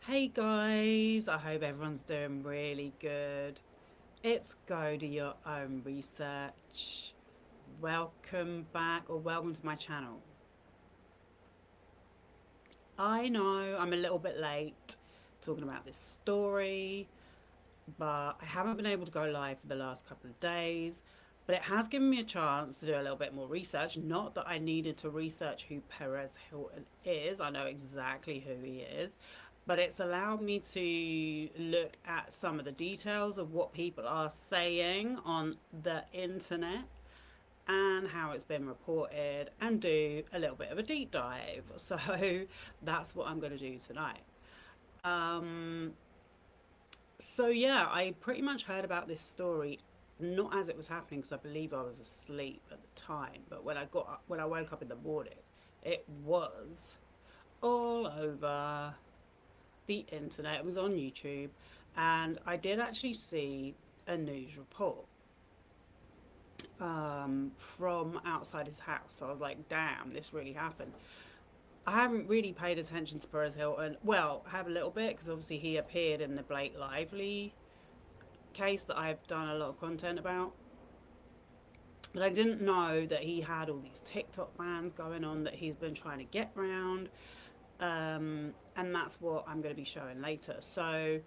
Hey guys, I hope everyone's doing really good. It's Go Do Your Own Research. Welcome back or welcome to my channel. I know I'm a little bit late talking about this story, but I haven't been able to go live for the last couple of days. But it has given me a chance to do a little bit more research. Not that I needed to research who Perez Hilton is, I know exactly who he is, but it's allowed me to look at some of the details of what people are saying on the internet and how it's been reported and do a little bit of a deep dive. So that's what I'm going to do tonight. Um, so yeah, I pretty much heard about this story not as it was happening because I believe I was asleep at the time, but when I woke up in the morning, it was all over the internet. It was on YouTube, and I did actually see a news report from outside his house. So I was like, damn, this really happened. I haven't really paid attention to Perez Hilton. Well, I have a little bit because obviously he appeared in the Blake Lively case that I've done a lot of content about. But I didn't know that he had all these TikTok bans going on that he's been trying to get round. And that's what I'm going to be showing later. So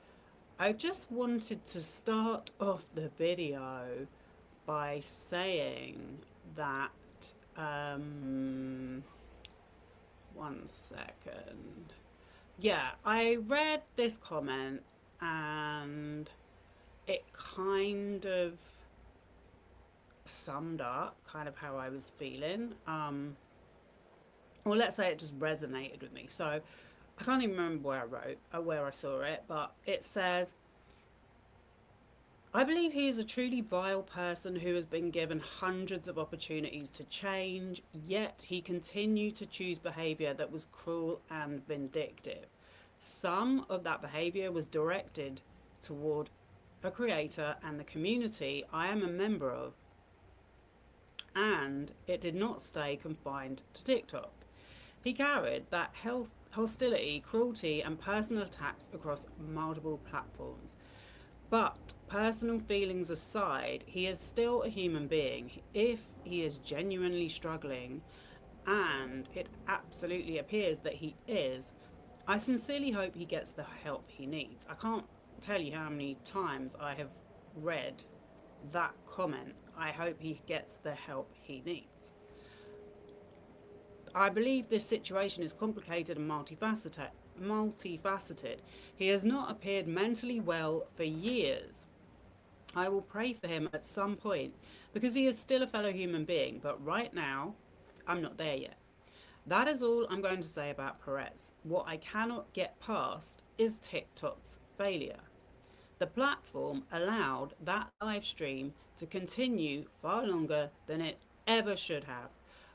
I just wanted to start off the video by saying that, um, one second. Yeah, I read this comment and it kind of summed up kind of how I was feeling. Or let's say it just resonated with me. So I can't even remember where I wrote or where I saw it, but it says, I believe he is a truly vile person who has been given hundreds of opportunities to change, yet he continued to choose behaviour that was cruel and vindictive. Some of that behaviour was directed toward a creator and the community I am a member of, and it did not stay confined to TikTok. He carried that hostility, cruelty, and personal attacks across multiple platforms. But personal feelings aside, he is still a human being. If he is genuinely struggling, and it absolutely appears that he is, I sincerely hope he gets the help he needs. I can't tell you how many times I have read that comment. I hope he gets the help he needs. I believe this situation is complicated and multifaceted. He has not appeared mentally well for years. I will pray for him at some point because he is still a fellow human being, but right now, I'm not there yet. That is all I'm going to say about Perez. What I cannot get past is TikTok's failure. The platform allowed that live stream to continue far longer than it ever should have.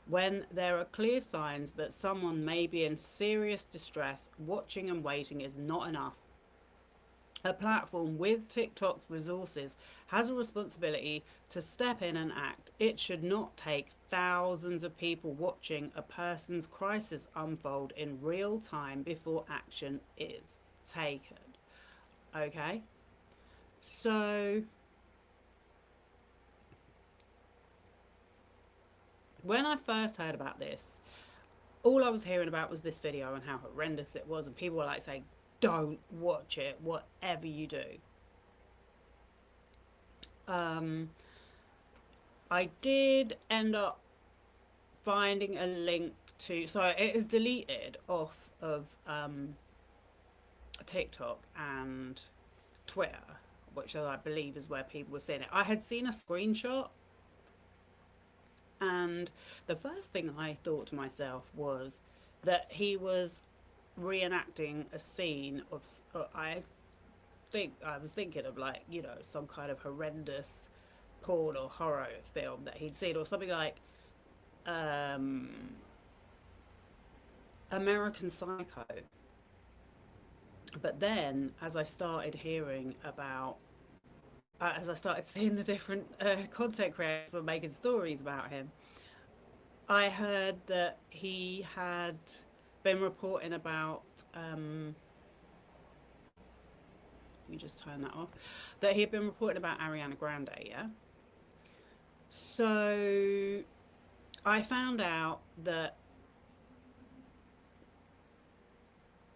When there are clear signs that someone may be in serious distress, watching and waiting is not enough. A platform with TikTok's resources has a responsibility to step in and act. It should not take thousands of people watching a person's crisis unfold in real time before action is taken. Okay? So, when I first heard about this, all I was hearing about was this video and how horrendous it was, and people were like saying, don't watch it, whatever you do. I did end up finding a link to, so it is deleted off of TikTok and Twitter, which I believe is where people were seeing it. I had seen a screenshot, and the first thing I thought to myself was that he was reenacting a scene of, I think I was thinking of, like, you know, some kind of horrendous porn or horror film that he'd seen, or something like um, American Psycho. But then, as I started hearing about, as I started seeing the different content creators were making stories about him, I heard that he had been reporting about Let me just turn that off. That he had been reporting about Ariana Grande, yeah? So I found out that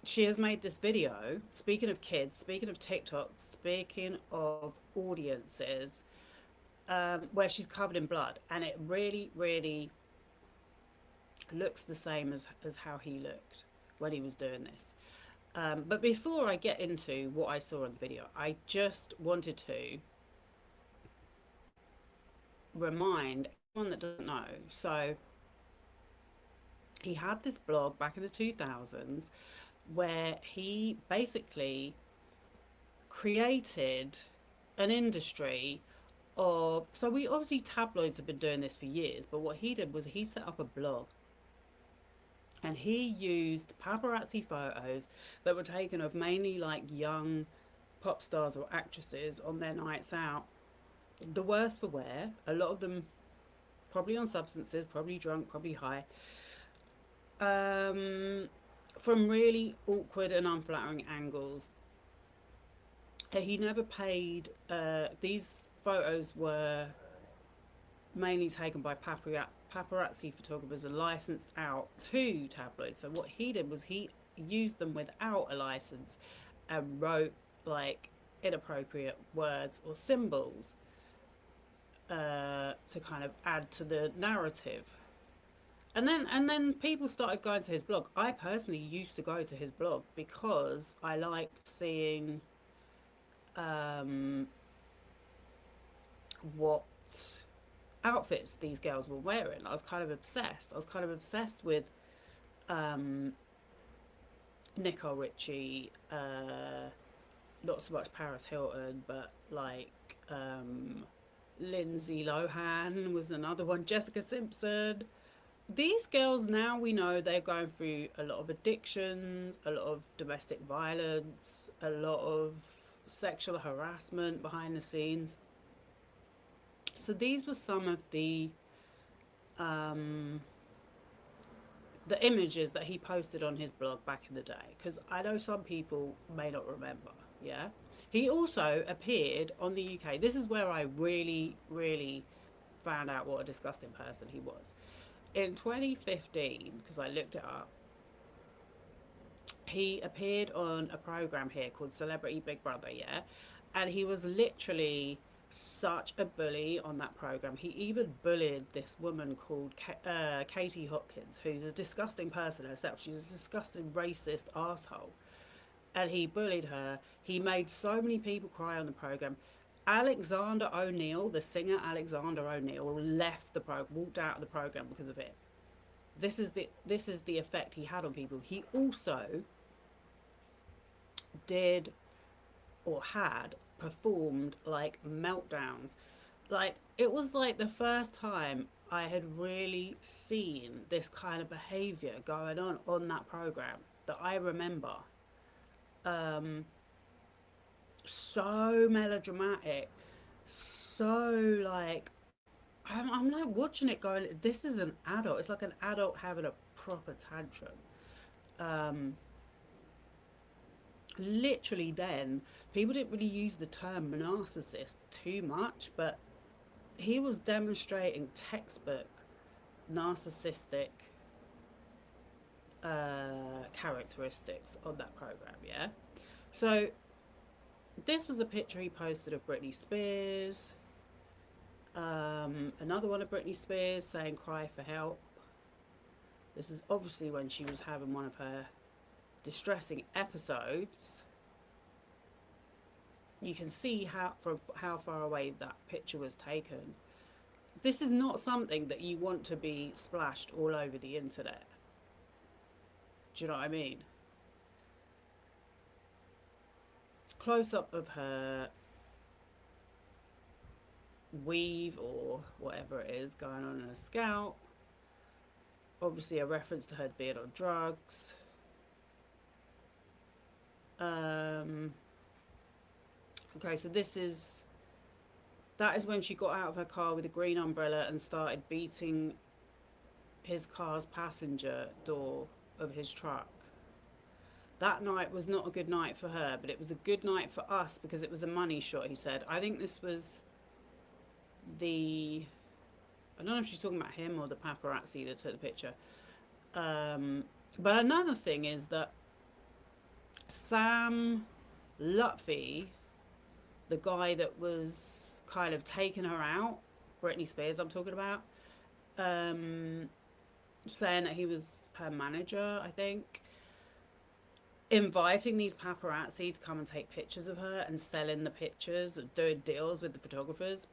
she has made this video, speaking of kids, speaking of TikTok, speaking of audiences, where she's covered in blood. And it really, really looks the same as how he looked when he was doing this. But before I get into what I saw in the video, I just wanted to remind anyone that doesn't know. So he had this blog back in the 2000s where he basically created an industry of, so we obviously, tabloids have been doing this for years, but what he did was he set up a blog and he used paparazzi photos that were taken of mainly like young pop stars or actresses on their nights out, the worse for wear, a lot of them probably on substances, probably drunk, probably high, from really awkward and unflattering angles. He never paid. These photos were mainly taken by paparazzi photographers and licensed out to tabloids. So what he did was he used them without a license and wrote like inappropriate words or symbols to kind of add to the narrative. And then people started going to his blog. I personally used to go to his blog because I liked seeing um, what outfits these girls were wearing. I was kind of obsessed. I was kind of obsessed with um, Nicole Richie, not so much Paris Hilton, but like Lindsay Lohan was another one, Jessica Simpson. These girls, now we know they're going through a lot of addictions, a lot of domestic violence, a lot of sexual harassment behind the scenes. So these were some of um, the images that he posted on his blog back in the day, because I know some people may not remember. Yeah, he also appeared on the UK. This is where I really, really found out what a disgusting person he was. In 2015, because I looked it up, he appeared on a program here called Celebrity Big Brother, yeah? And he was literally such a bully on that program. He even bullied this woman called Katie Hopkins, who's a disgusting person herself. She's a disgusting racist asshole. And he bullied her. He made so many people cry on the program. Alexander O'Neill, the singer Alexander O'Neill, left the program, walked out of the program because of it. This is the effect he had on people. He also did or had performed like meltdowns. Like it was like the first time I had really seen this kind of behavior going on that program that I remember. Um, so melodramatic, so like I'm like watching it going, this is an adult. It's like an adult having a proper tantrum. Um, Literally, then people didn't really use the term narcissist too much, but he was demonstrating textbook narcissistic characteristics on that program. Yeah. So this was a picture he posted of Britney Spears. Another one of Britney Spears saying "cry for help." This is obviously when she was having one of her distressing episodes. You can see how far away that picture was taken. This is not something that you want to be splashed all over the internet. Do you know what I mean? Close up of her weave or whatever it is going on in her scalp. Obviously a reference to her being on drugs. Okay, so that is when she got out of her car with a green umbrella and started beating his car's passenger door of his truck. That night was not a good night for her, but it was a good night for us because it was a money shot, he said. I think this was the... I don't know if she's talking about him or the paparazzi that took the picture. But another thing is that Sam Lutfi, the guy that was kind of taking her out, Britney Spears I'm talking about, saying that he was her manager, I think, inviting these paparazzi to come and take pictures of her and selling the pictures, doing deals with the photographers.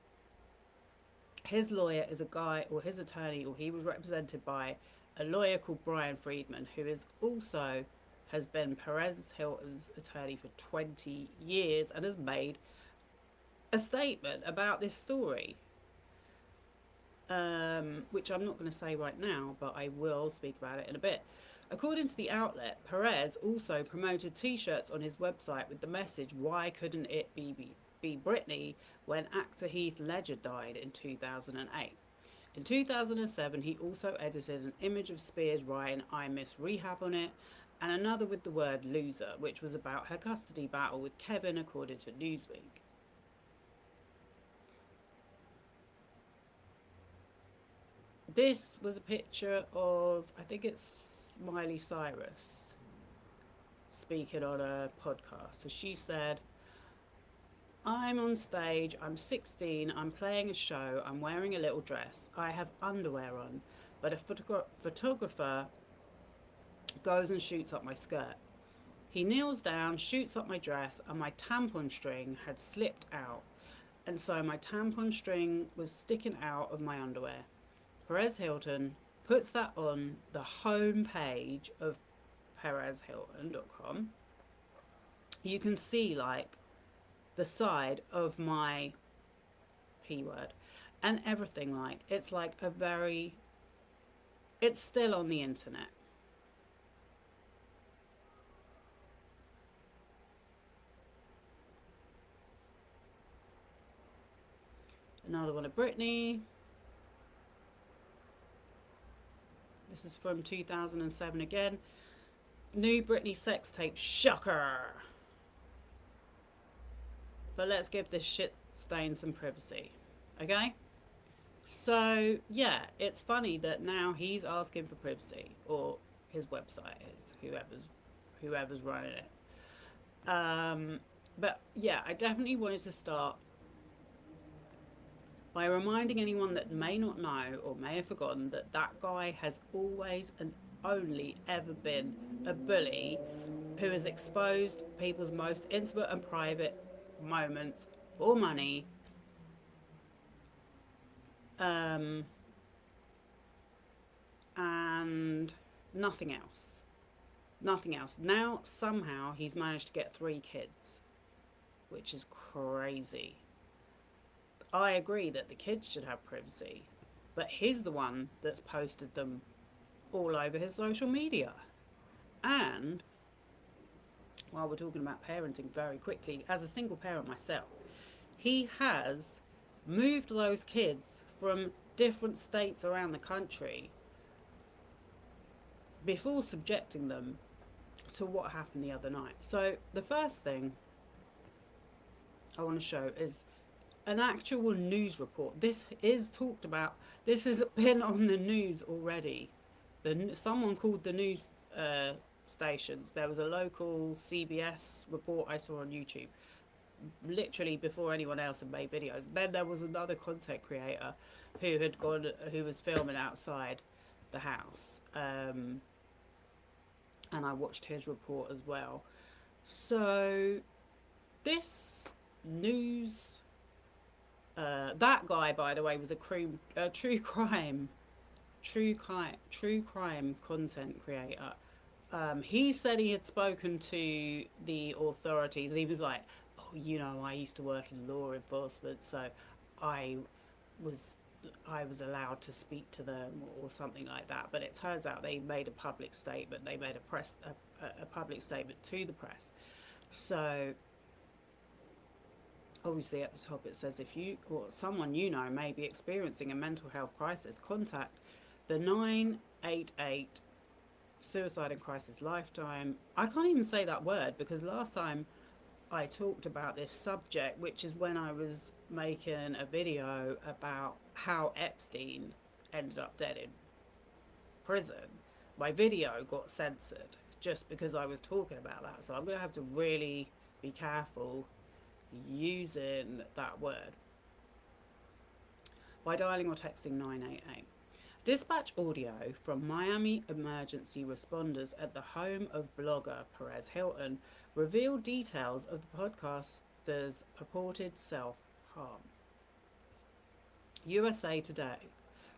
His lawyer is a guy, or his attorney, or he was represented by a lawyer called Brian Friedman, who is also has been Perez Hilton's attorney for 20 years and has made a statement about this story, which I'm not going to say right now, but I will speak about it in a bit. According to the outlet, Perez also promoted t-shirts on his website with the message, "Why couldn't it be Britney?" when actor Heath Ledger died in 2008. In 2007, he also edited an image of Spears writing "I miss rehab" on it, and another with the word "loser," which was about her custody battle with Kevin, according to Newsweek. This was a picture of, I think it's Miley Cyrus speaking on a podcast. So she said, "I'm on stage, I'm 16, I'm playing a show, I'm wearing a little dress, I have underwear on, but a photographer goes and shoots up my skirt. He kneels down, shoots up my dress, and my tampon string had slipped out, and so my tampon string was sticking out of my underwear." Perez Hilton puts that on the home page of perezhilton.com. You can see like the side of my P word and everything. Like it's like a very, it's still on the internet. Another one of Britney. This is from 2007 again. New Britney sex tape, shocker. But let's give this shit stain some privacy, okay? So yeah, it's funny that now he's asking for privacy, or his website is, whoever's running it. But yeah, I definitely wanted to start by reminding anyone that may not know or may have forgotten that that guy has always and only ever been a bully who has exposed people's most intimate and private moments for money, and nothing else. Nothing else. Now somehow he's managed to get 3 kids, which is crazy. I agree that the kids should have privacy, but he's the one that's posted them all over his social media. And while we're talking about parenting very quickly, as a single parent myself, he has moved those kids from different states around the country before subjecting them to what happened the other night. So the first thing I want to show is an actual news report. This is talked about. This has been on the news already. Someone called the news stations. There was a local CBS report I saw on YouTube, literally before anyone else had made videos. Then there was another content creator who was filming outside the house, and I watched his report as well. So this news. That guy, by the way, was a true crime content creator. He said he had spoken to the authorities. He was like, "Oh, I used to work in law enforcement, so I was allowed to speak to them," or something like that. But it turns out they made a public statement. They made a public statement to the press. So obviously at the top it says, if you or someone may be experiencing a mental health crisis, contact the 988 suicide and crisis lifetime. I can't even say that word because last time I talked about this subject, which is when I was making a video about how Epstein ended up dead in prison. My video got censored just because I was talking about that. So I'm going to have to really be careful using that word by dialing or texting 988. Dispatch audio from Miami emergency responders at the home of blogger Perez Hilton revealed details of the podcaster's purported self-harm. USA Today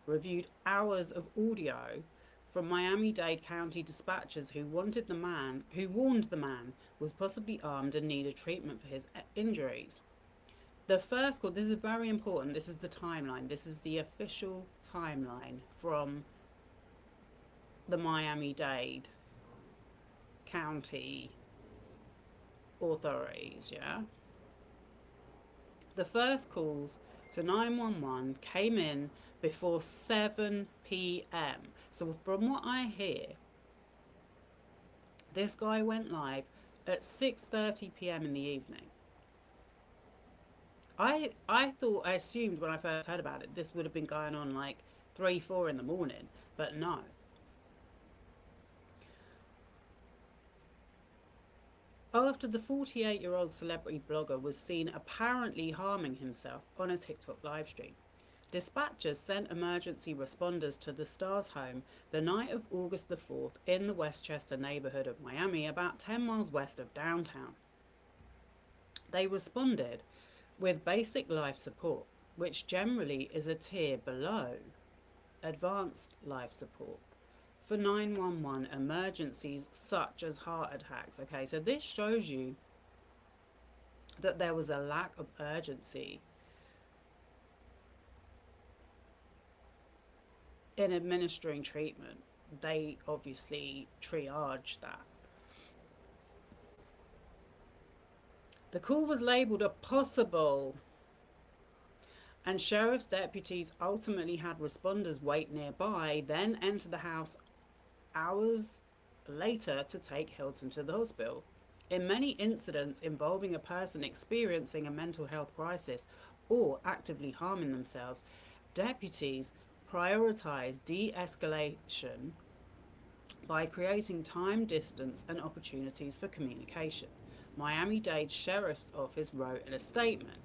reviewed hours of audio from Miami-Dade County dispatchers who warned the man was possibly armed and needed treatment for his injuries. The first call, this is very important, this is the timeline, this is the official timeline from the Miami-Dade County authorities, yeah? The first calls to 911 came in before 7 p.m. So from what I hear, this guy went live at 6:30 p.m. in the evening. I assumed when I first heard about it, this would have been going on like 3, 4 in the morning, but no. After the 48-year-old celebrity blogger was seen apparently harming himself on a TikTok livestream, dispatchers sent emergency responders to the star's home the night of August the 4th in the Westchester neighborhood of Miami, about 10 miles west of downtown. They responded with basic life support, which generally is a tier below advanced life support for 911 emergencies such as heart attacks. Okay, so this shows you that there was a lack of urgency in administering treatment. They obviously triaged that. The call was labelled a possible, and sheriff's deputies ultimately had responders wait nearby, then enter the house hours later to take Hilton to the hospital. In many incidents involving a person experiencing a mental health crisis or actively harming themselves, deputies prioritize de-escalation by creating time, distance, and opportunities for communication. Miami-Dade Sheriff's Office wrote in a statement.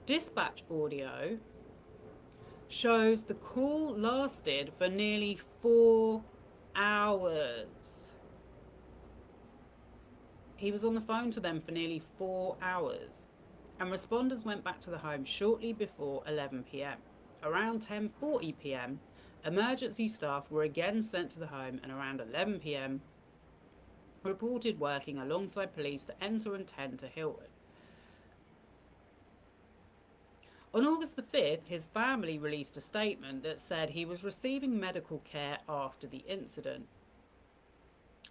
Dispatch audio shows the call lasted for nearly 4 hours. He was on the phone to them for nearly 4 hours, and responders went back to the home shortly before 11 p.m. Around 10:40 p.m., emergency staff were again sent to the home, and around 11 p.m., reported working alongside police to enter and tend to Hilton. On August the 5th, his family released a statement that said he was receiving medical care after the incident.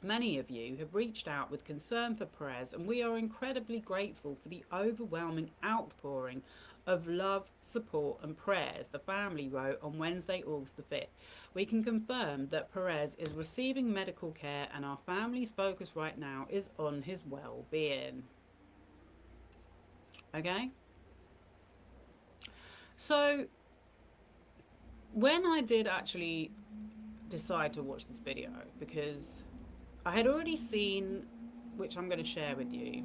Many of you have reached out with concern for Perez, and we are incredibly grateful for the overwhelming outpouring of love, support and prayers, the family wrote on Wednesday, August the 5th. We can confirm that Perez is receiving medical care, and our family's focus right now is on his well-being. Okay? So, when I did actually decide to watch this video, because I had already seen, which I'm going to share with you,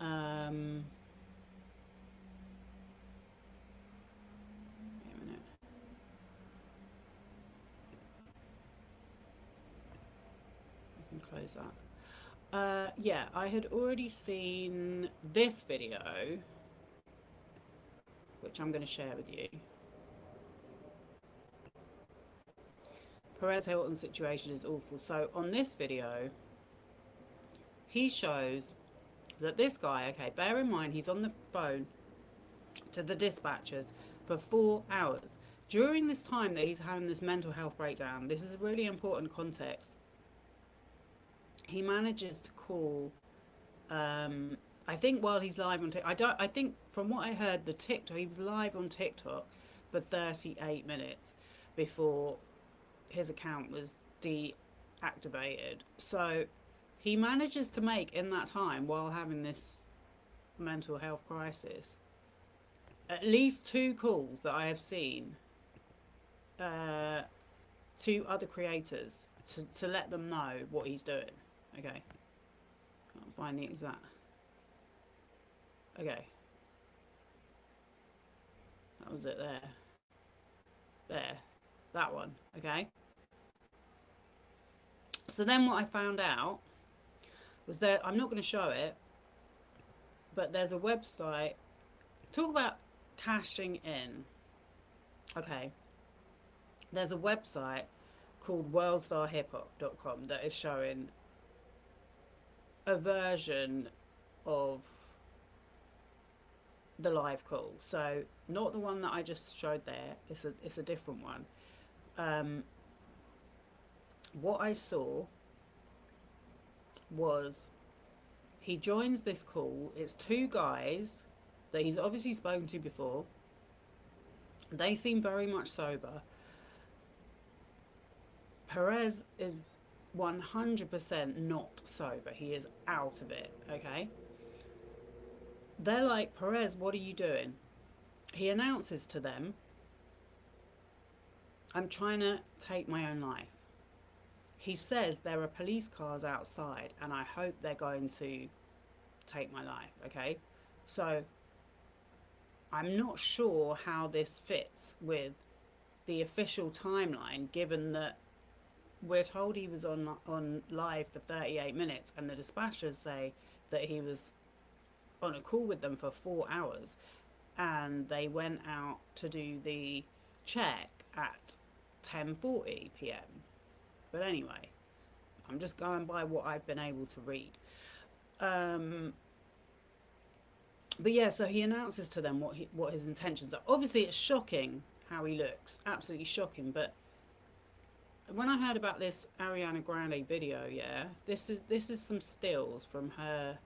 wait a minute. I can close that. Yeah, I had already seen this video, which I'm going to share with you. Perez Hilton's situation is awful. So on this video, he shows that this guy, okay, bear in mind he's on the phone to the dispatchers for 4 hours. During this time that he's having this mental health breakdown, this is a really important context. He manages to call I think while he's live on TikTok, I think from what I heard, the TikTok, he was live on TikTok for 38 minutes before his account was deactivated. So he manages to make in that time, while having this mental health crisis, at least two calls that I have seen uh, to other creators to let them know what he's doing. Okay, can't find the exact. Okay, that was it there. There, that one. Okay. So then what I found out was that I'm not going to show it, but there's a website. Talk about cashing in. Okay. There's a website called worldstarhiphop.com that is showing a version of the live call. So not the one that I just showed there. It's a different one. What I saw was he joins this call. It's two guys that he's obviously spoken to before. They seem very much sober. Perez is 100% not sober. He is out of it, okay? They're like, Perez, what are you doing? He announces to them, I'm trying to take my own life. He says there are police cars outside and I hope they're going to take my life, okay? So I'm not sure how this fits with the official timeline, given that we're told he was on live for 38 minutes and the dispatchers say that he was on a call with them for 4 hours and they went out to do the check at 10:40 p.m. But anyway, I'm just going by what I've been able to read. But yeah, so he announces to them what his intentions are. Obviously, it's shocking how he looks, absolutely shocking. But when I heard about this Ariana Grande video, yeah, this is some stills from her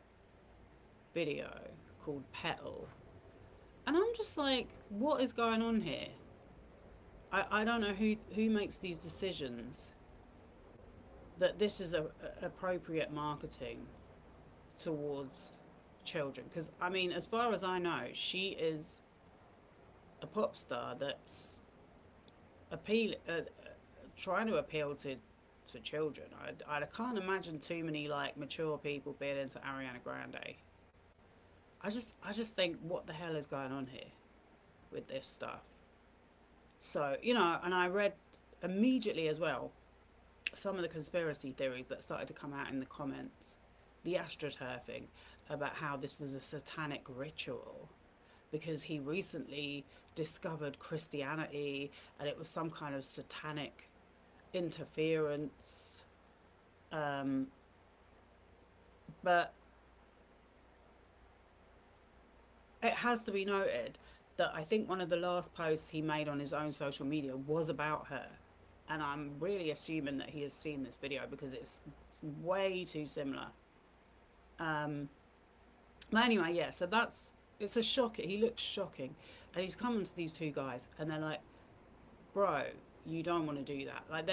video called Petal, and I'm just like, what is going on here? I don't know who makes these decisions that this is appropriate marketing towards children, because I mean, as far as I know, she is a pop star that's trying to appeal to children. I can't imagine too many like mature people being into Ariana Grande. I just think, what the hell is going on here with this stuff? So, and I read immediately as well some of the conspiracy theories that started to come out in the comments, the astroturfing, about how this was a satanic ritual because he recently discovered Christianity and it was some kind of satanic interference. But it has to be noted that I think one of the last posts he made on his own social media was about her. And I'm really assuming that he has seen this video because it's way too similar. But anyway, yeah, so it's a shock. He looks shocking. And he's coming to these two guys and they're like, bro, you don't want to do that. Like,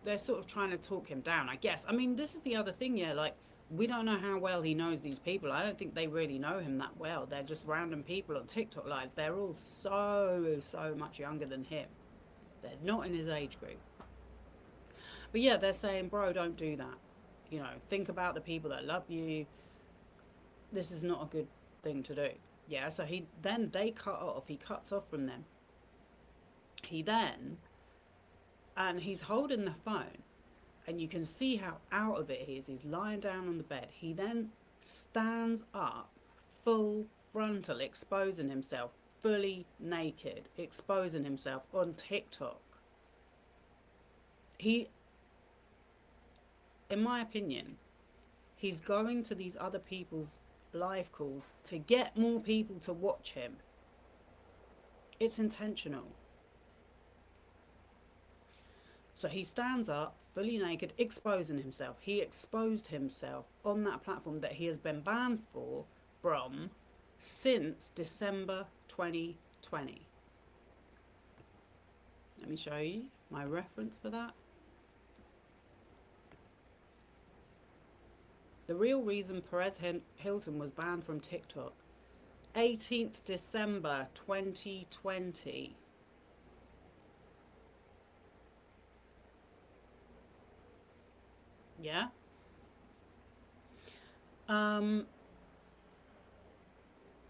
they're sort of trying to talk him down, I guess. I mean, this is the other thing, yeah, like, we don't know how well he knows these people. I don't think they really know him that well. They're just random people on TikTok lives. They're all so much younger than him. They're not in his age group. But yeah, they're saying, bro, don't do that. Think about the people that love you. This is not a good thing to do. Yeah, so they cut off. He cuts off from them. And he's holding the phone. And you can see how out of it he is. He's lying down on the bed. He then stands up, full frontal, exposing himself, fully naked, exposing himself on TikTok. In my opinion, he's going to these other people's live calls to get more people to watch him. It's intentional. So he stands up, fully naked, exposing himself. He exposed himself on that platform that he has been banned for from since December 2020. Let me show you my reference for that. The real reason Perez Hilton was banned from TikTok, 18th December 2020. Yeah.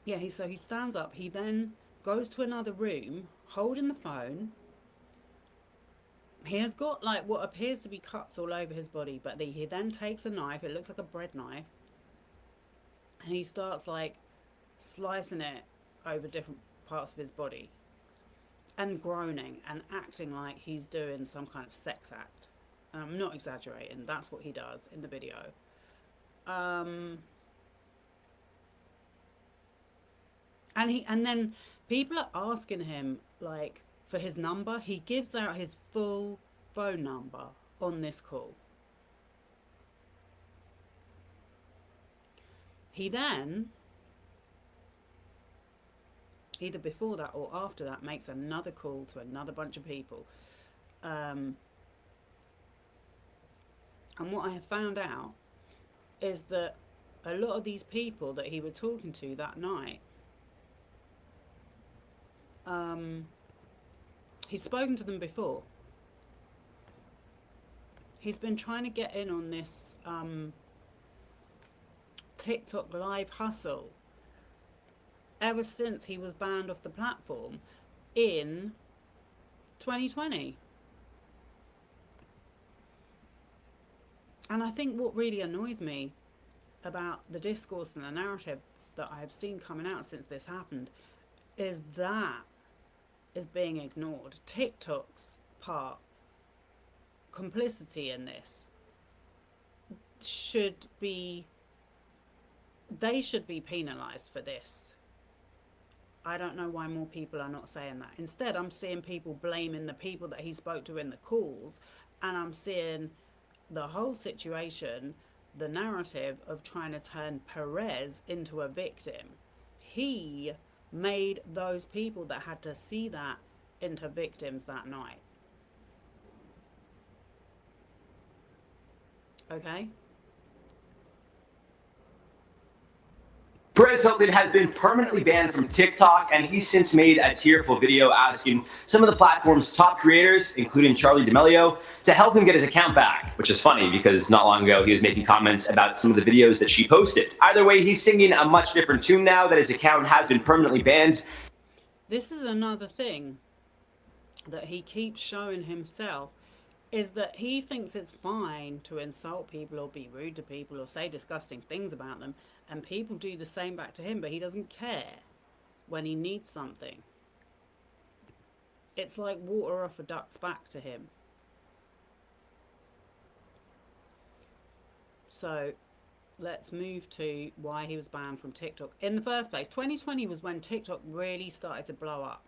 Yeah, so he stands up, he then goes to another room holding the phone. He has got like what appears to be cuts all over his body, but he then takes a knife, it looks like a bread knife, and he starts like slicing it over different parts of his body and groaning and acting like he's doing some kind of sex act. And I'm not exaggerating, that's what he does in the video. And then people are asking him like for his number. He gives out his full phone number on this call. He then, either before that or after that, makes another call to another bunch of people. And what I have found out is that a lot of these people that he was talking to that night, he's spoken to them before. He's been trying to get in on this TikTok live hustle ever since he was banned off the platform in 2020. And I think what really annoys me about the discourse and the narratives that I have seen coming out since this happened is that is being ignored. TikTok's part, complicity in this, should be, they should be penalised for this. I don't know why more people are not saying that. Instead, I'm seeing people blaming the people that he spoke to in the calls, and I'm seeing the whole situation, the narrative of trying to turn Perez into a victim. He made those people that had to see that into victims that night. Okay? Perez Hilton has been permanently banned from TikTok, and he's since made a tearful video asking some of the platform's top creators, including Charli D'Amelio, to help him get his account back. Which is funny because not long ago he was making comments about some of the videos that she posted. Either way, he's singing a much different tune now that his account has been permanently banned. This is another thing that he keeps showing himself, is that he thinks it's fine to insult people or be rude to people or say disgusting things about them, and people do the same back to him, but he doesn't care when he needs something. It's like water off a duck's back to him. So let's move to why he was banned from TikTok in the first place. 2020 was when TikTok really started to blow up.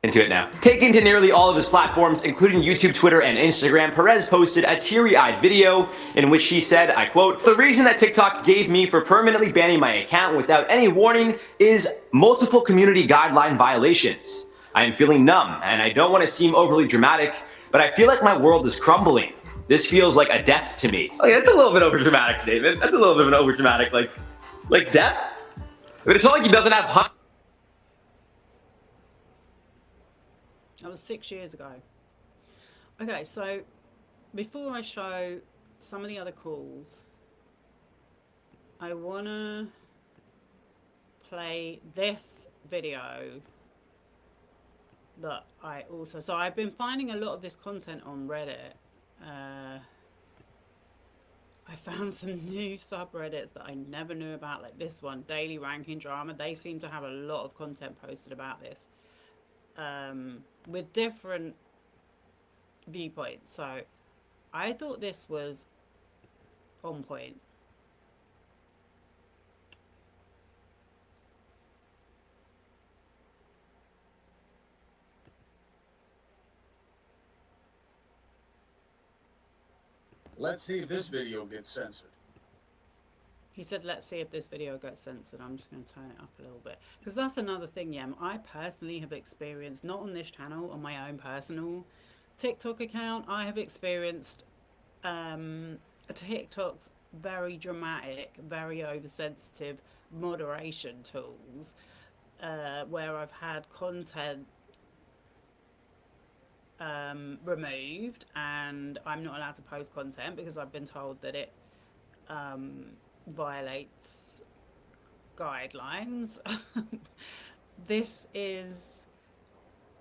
Into it now. Taking to nearly all of his platforms, including YouTube, Twitter, and Instagram, Perez posted a teary-eyed video in which he said, I quote, "The reason that TikTok gave me for permanently banning my account without any warning is multiple community guideline violations. I am feeling numb, and I don't want to seem overly dramatic, but I feel like my world is crumbling. This feels like a death to me." Okay, that's a little bit overdramatic statement. That's a little bit of an overdramatic, like death? But it's not like he doesn't have That was 6 years ago. Okay, so before I show some of the other calls, I want to play this video that I also... So I've been finding a lot of this content on Reddit. I found some new subreddits that I never knew about, like this one, Daily Ranking Drama. They seem to have a lot of content posted about this. With different viewpoints. So I thought this was on point. Let's see if this video gets censored. He said, let's see if this video gets censored. I'm just going to turn it up a little bit. Because that's another thing, yeah. I personally have experienced, not on this channel, on my own personal TikTok account, I have experienced TikTok's very dramatic, very oversensitive moderation tools, where I've had content removed and I'm not allowed to post content because I've been told that it violates guidelines. This is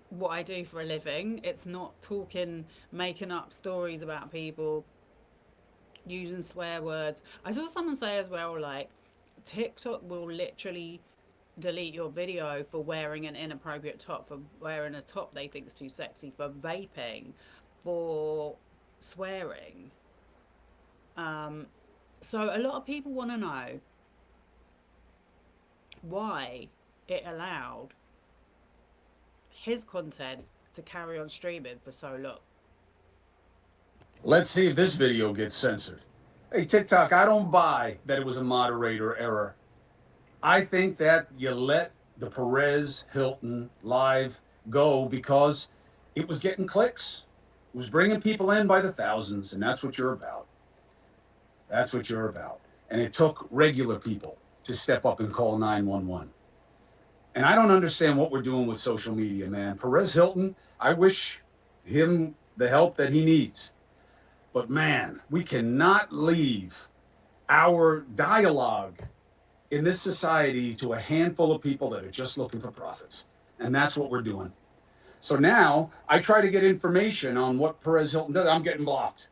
what I do for a living. It's not talking, making up stories about people, using swear words. I saw someone say as well, like, TikTok will literally delete your video for wearing an inappropriate top, for wearing a top they think is too sexy, for vaping, for swearing. So a lot of people want to know why it allowed his content to carry on streaming for so long. Let's see if this video gets censored. Hey, TikTok, I don't buy that it was a moderator error. I think that you let the Perez Hilton live go because it was getting clicks. It was bringing people in by the thousands, and that's what you're about. That's what you're about. And it took regular people to step up and call 911. And I don't understand what we're doing with social media, man. Perez Hilton, I wish him the help that he needs. But man, we cannot leave our dialogue in this society to a handful of people that are just looking for profits. And that's what we're doing. So now I try to get information on what Perez Hilton does. I'm getting blocked.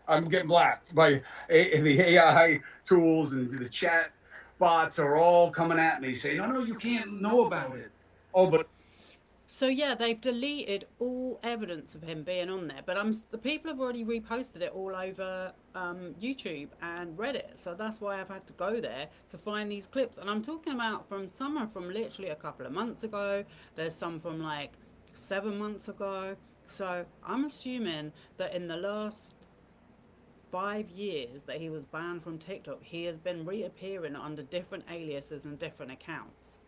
I'm getting blocked by the AI tools, and the chat bots are all coming at me saying, no, you can't know about it. Oh, but So yeah, they've deleted all evidence of him being on there, but the people have already reposted it all over YouTube and Reddit. So that's why I've had to go there to find these clips. And I'm talking about some are from literally a couple of months ago. There's some from like 7 months ago. So I'm assuming that in the last 5 years that he was banned from TikTok, he has been reappearing under different aliases and different accounts.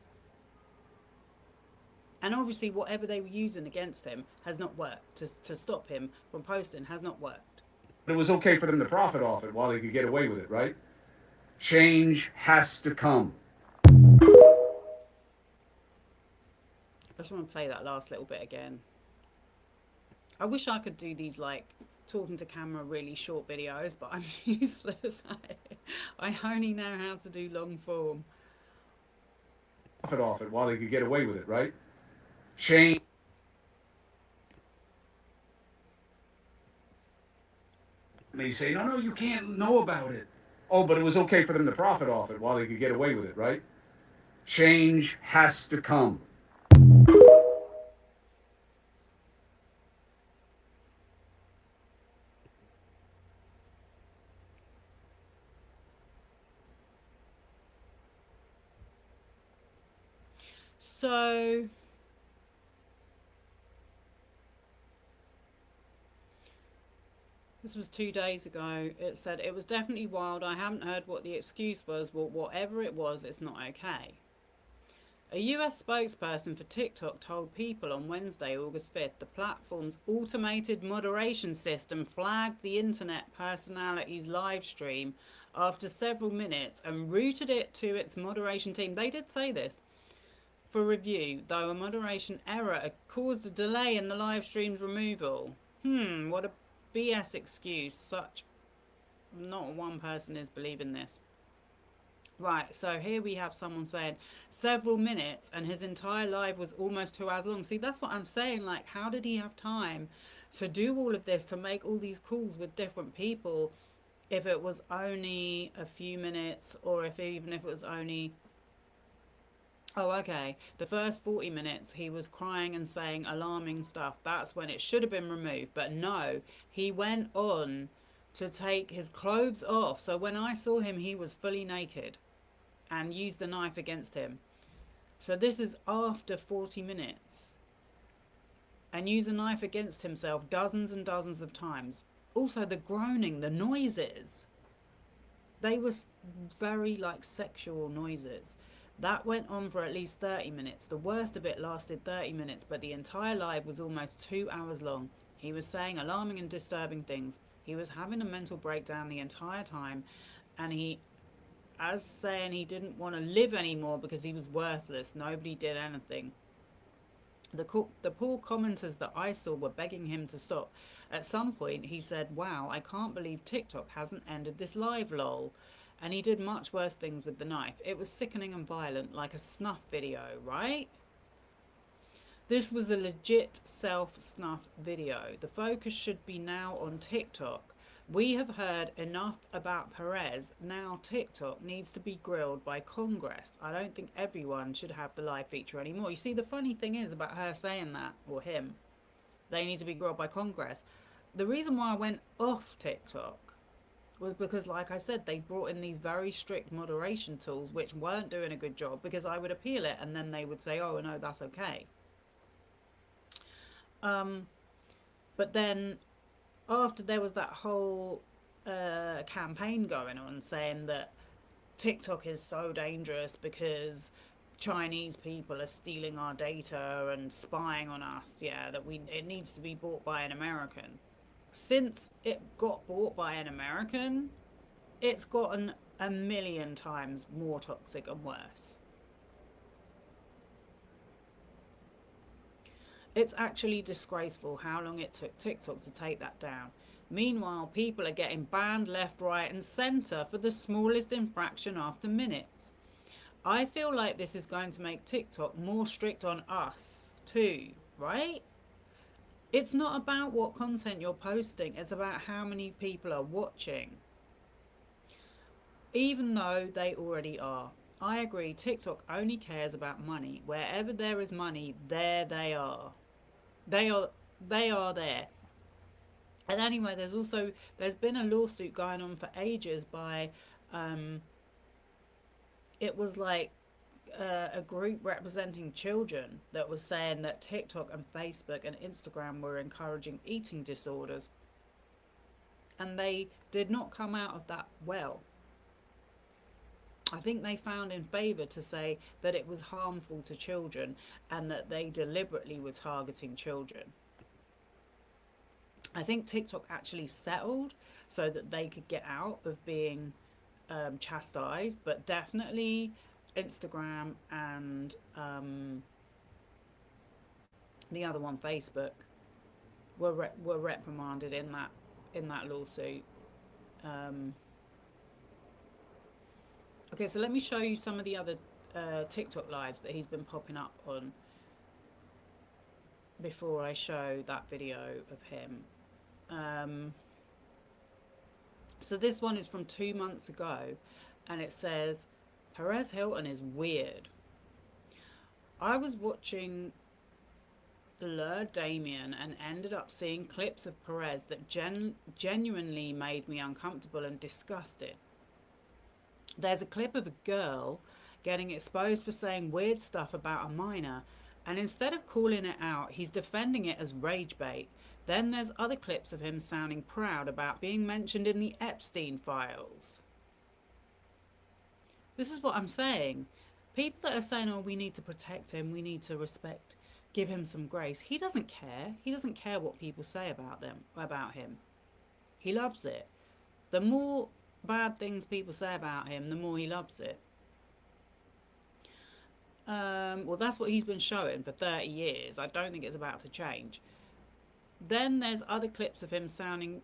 And obviously whatever they were using against him has not worked. To stop him from posting has not worked. it was okay for them to profit off it while they could get away with it, right? Change has to come. I just want to play that last little bit again. I wish I could do these like talking to camera really short videos, but I'm useless at it. I only know how to do long form. Profit off it while they could get away with it, right? Change. And they say, no, you can't know about it. Oh, but it was okay for them to profit off it while they could get away with it, right? Change has to come. So this was 2 days ago. It said it was definitely wild. I haven't heard what the excuse was, but whatever it was, it's not okay. A US spokesperson for TikTok told People on Wednesday, August 5th, the platform's automated moderation system flagged the internet personality's live stream after several minutes and routed it to its moderation team. They did say this. For review, though a moderation error caused a delay in the live stream's removal. What a BS excuse. Not one person is believing this. Right, so here we have someone saying several minutes and his entire live was almost 2 hours long. See, that's what I'm saying. Like, how did he have time to do all of this, to make all these calls with different people, if it was only a few minutes, or even if it was only... Oh, okay. The first 40 minutes, he was crying and saying alarming stuff. That's when it should have been removed. But no, he went on to take his clothes off. So when I saw him, he was fully naked and used the knife against him. So this is after 40 minutes. And used a knife against himself dozens and dozens of times. Also the groaning, the noises. They were very like sexual noises. That went on for at least 30 minutes. The worst of it lasted 30 minutes, but the entire live was almost 2 hours long. He was saying alarming and disturbing things. He was having a mental breakdown the entire time, and as saying he didn't want to live anymore because he was worthless. Nobody did anything. The poor commenters that I saw were begging him to stop. At some point, he said, "Wow, I can't believe TikTok hasn't ended this live, lol." And he did much worse things with the knife. It was sickening and violent, like a snuff video, right? This was a legit self-snuff video. The focus should be now on TikTok. We have heard enough about Perez. Now TikTok needs to be grilled by Congress. I don't think everyone should have the live feature anymore. You see, the funny thing is about her saying that, or him, they need to be grilled by Congress. The reason why I went off TikTok was because, like I said, they brought in these very strict moderation tools which weren't doing a good job, because I would appeal it and then they would say, oh, no, that's okay. But then after there was that whole campaign going on saying that TikTok is so dangerous because Chinese people are stealing our data and spying on us, yeah, that it needs to be bought by an American. Since it got bought by an American, it's gotten a million times more toxic and worse. It's actually disgraceful how long it took TikTok to take that down. Meanwhile, people are getting banned left, right and centre for the smallest infraction after minutes. I feel like this is going to make TikTok more strict on us too, right? It's not about what content you're posting, it's about how many people are watching. Even though they already are. I agree, TikTok only cares about money. Wherever there is money, there they are. They are there. And anyway, there's been a lawsuit going on for ages by it was like a group representing children that was saying that TikTok and Facebook and Instagram were encouraging eating disorders, and they did not come out of that well. I think they found in favour to say that it was harmful to children and that they deliberately were targeting children. I think TikTok actually settled so that they could get out of being chastised, but definitely Instagram and the other one, Facebook, were reprimanded in that lawsuit. Okay, so let me show you some of the other TikTok lives that he's been popping up on before I show that video of him. So this one is from 2 months ago, and it says, Perez Hilton is weird. I was watching Lur Damien and ended up seeing clips of Perez that genuinely made me uncomfortable and disgusted. There's a clip of a girl getting exposed for saying weird stuff about a minor, and instead of calling it out, he's defending it as rage bait. Then there's other clips of him sounding proud about being mentioned in the Epstein files. This is what I'm saying. People that are saying, oh, we need to protect him, we need to respect, give him some grace. He doesn't care. He doesn't care what people say about him. He loves it. The more bad things people say about him, the more he loves it. Well, that's what he's been showing for 30 years. I don't think it's about to change. Then there's other clips of him sounding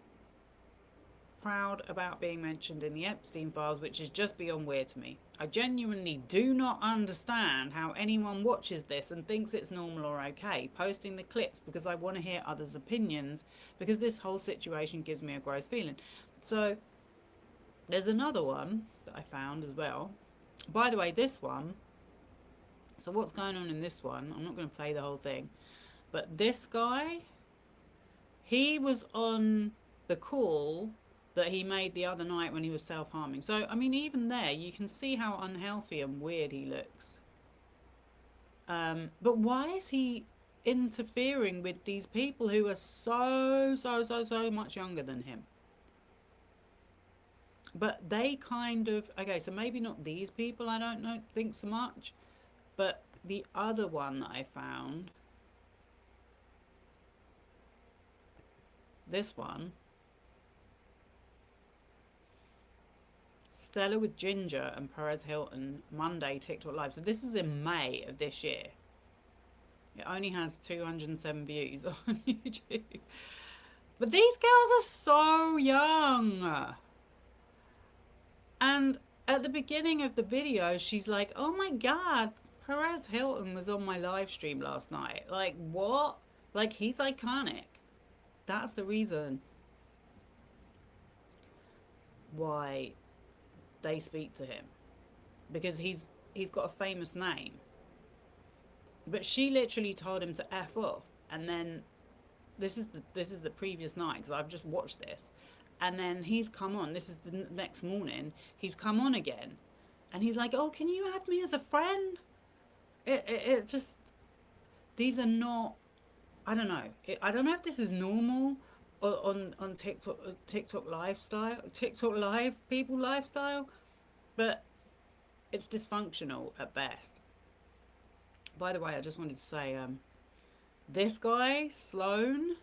proud about being mentioned in the Epstein files, which is just beyond weird to me. I genuinely do not understand how anyone watches this and thinks it's normal or okay, posting the clips because I want to hear others' opinions, because this whole situation gives me a gross feeling. So there's another one that I found as well. By the way, this one, so what's going on in this one, I'm not going to play the whole thing, but this guy, he was on the call that he made the other night when he was self-harming. So, I mean, even there, you can see how unhealthy and weird he looks. But why is he interfering with these people who are so much younger than him? But they kind of, okay, so maybe not these people, I don't know, think so much, but the other one that I found, this one, Stella with Ginger and Perez Hilton, Monday, TikTok Live. So this was in May of this year. It only has 207 views on YouTube. But these girls are so young. And at the beginning of the video, she's like, oh my God, Perez Hilton was on my live stream last night. Like, what? Like, he's iconic. That's the reason why they speak to him. Because he's got a famous name. But she literally told him to F off. And then, this is the previous night, because I've just watched this. And then he's come on, this is the next morning, he's come on again. And he's like, oh, can you add me as a friend? It just, these are not, I don't know. I don't know if this is normal on TikTok lifestyle, TikTok live people lifestyle, but it's dysfunctional at best. By the way, I just wanted to say, this guy, Sloan,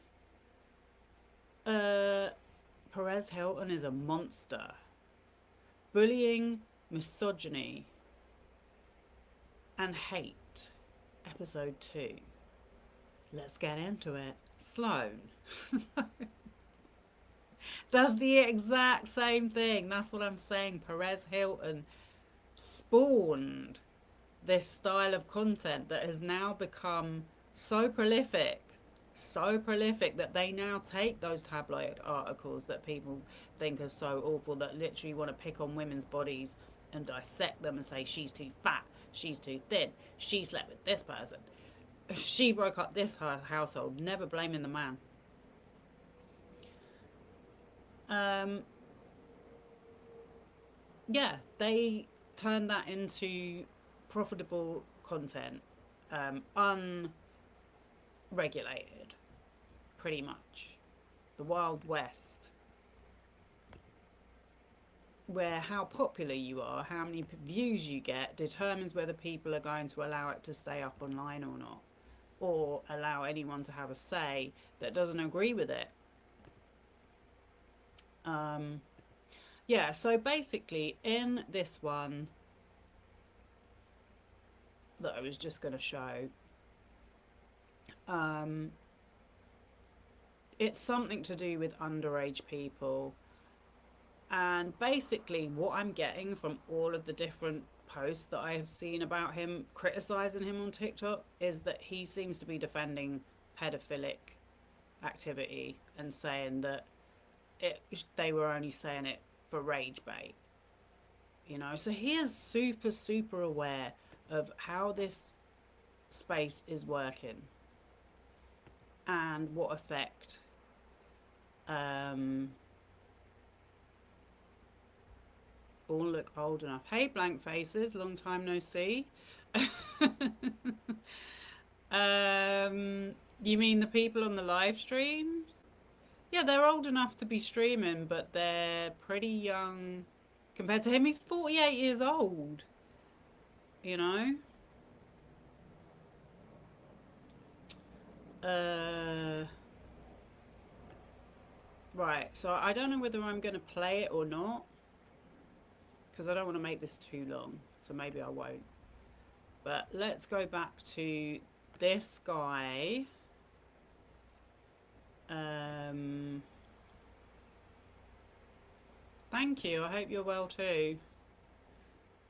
Perez Hilton is a monster. Bullying, misogyny, and hate. Episode 2. Let's get into it. Sloan does the exact same thing. That's what I'm saying. Perez Hilton spawned this style of content that has now become so prolific that they now take those tabloid articles that people think are so awful, that literally want to pick on women's bodies and dissect them and say she's too fat, she's too thin, she slept with this person, she broke up this household, never blaming the man. Yeah, they turned that into profitable content, unregulated, pretty much. The Wild West, where how popular you are, how many views you get, determines whether people are going to allow it to stay up online or not, or allow anyone to have a say that doesn't agree with it. Yeah, so basically in this one that I was just going to show, it's something to do with underage people. And basically what I'm getting from all of the different posts that I have seen about him, criticizing him on TikTok, is that he seems to be defending pedophilic activity and saying that they were only saying it for rage bait, you know. So he is super aware of how this space is working and what effect all look old enough. Hey, blank faces, long time no see. You mean the people on the live stream? Yeah, they're old enough to be streaming, but they're pretty young compared to him. He's 48 years old, you know? Right, so I don't know whether I'm going to play it or not, because I don't want to make this too long, so maybe I won't. But let's go back to this guy. Thank you. I hope you're well too.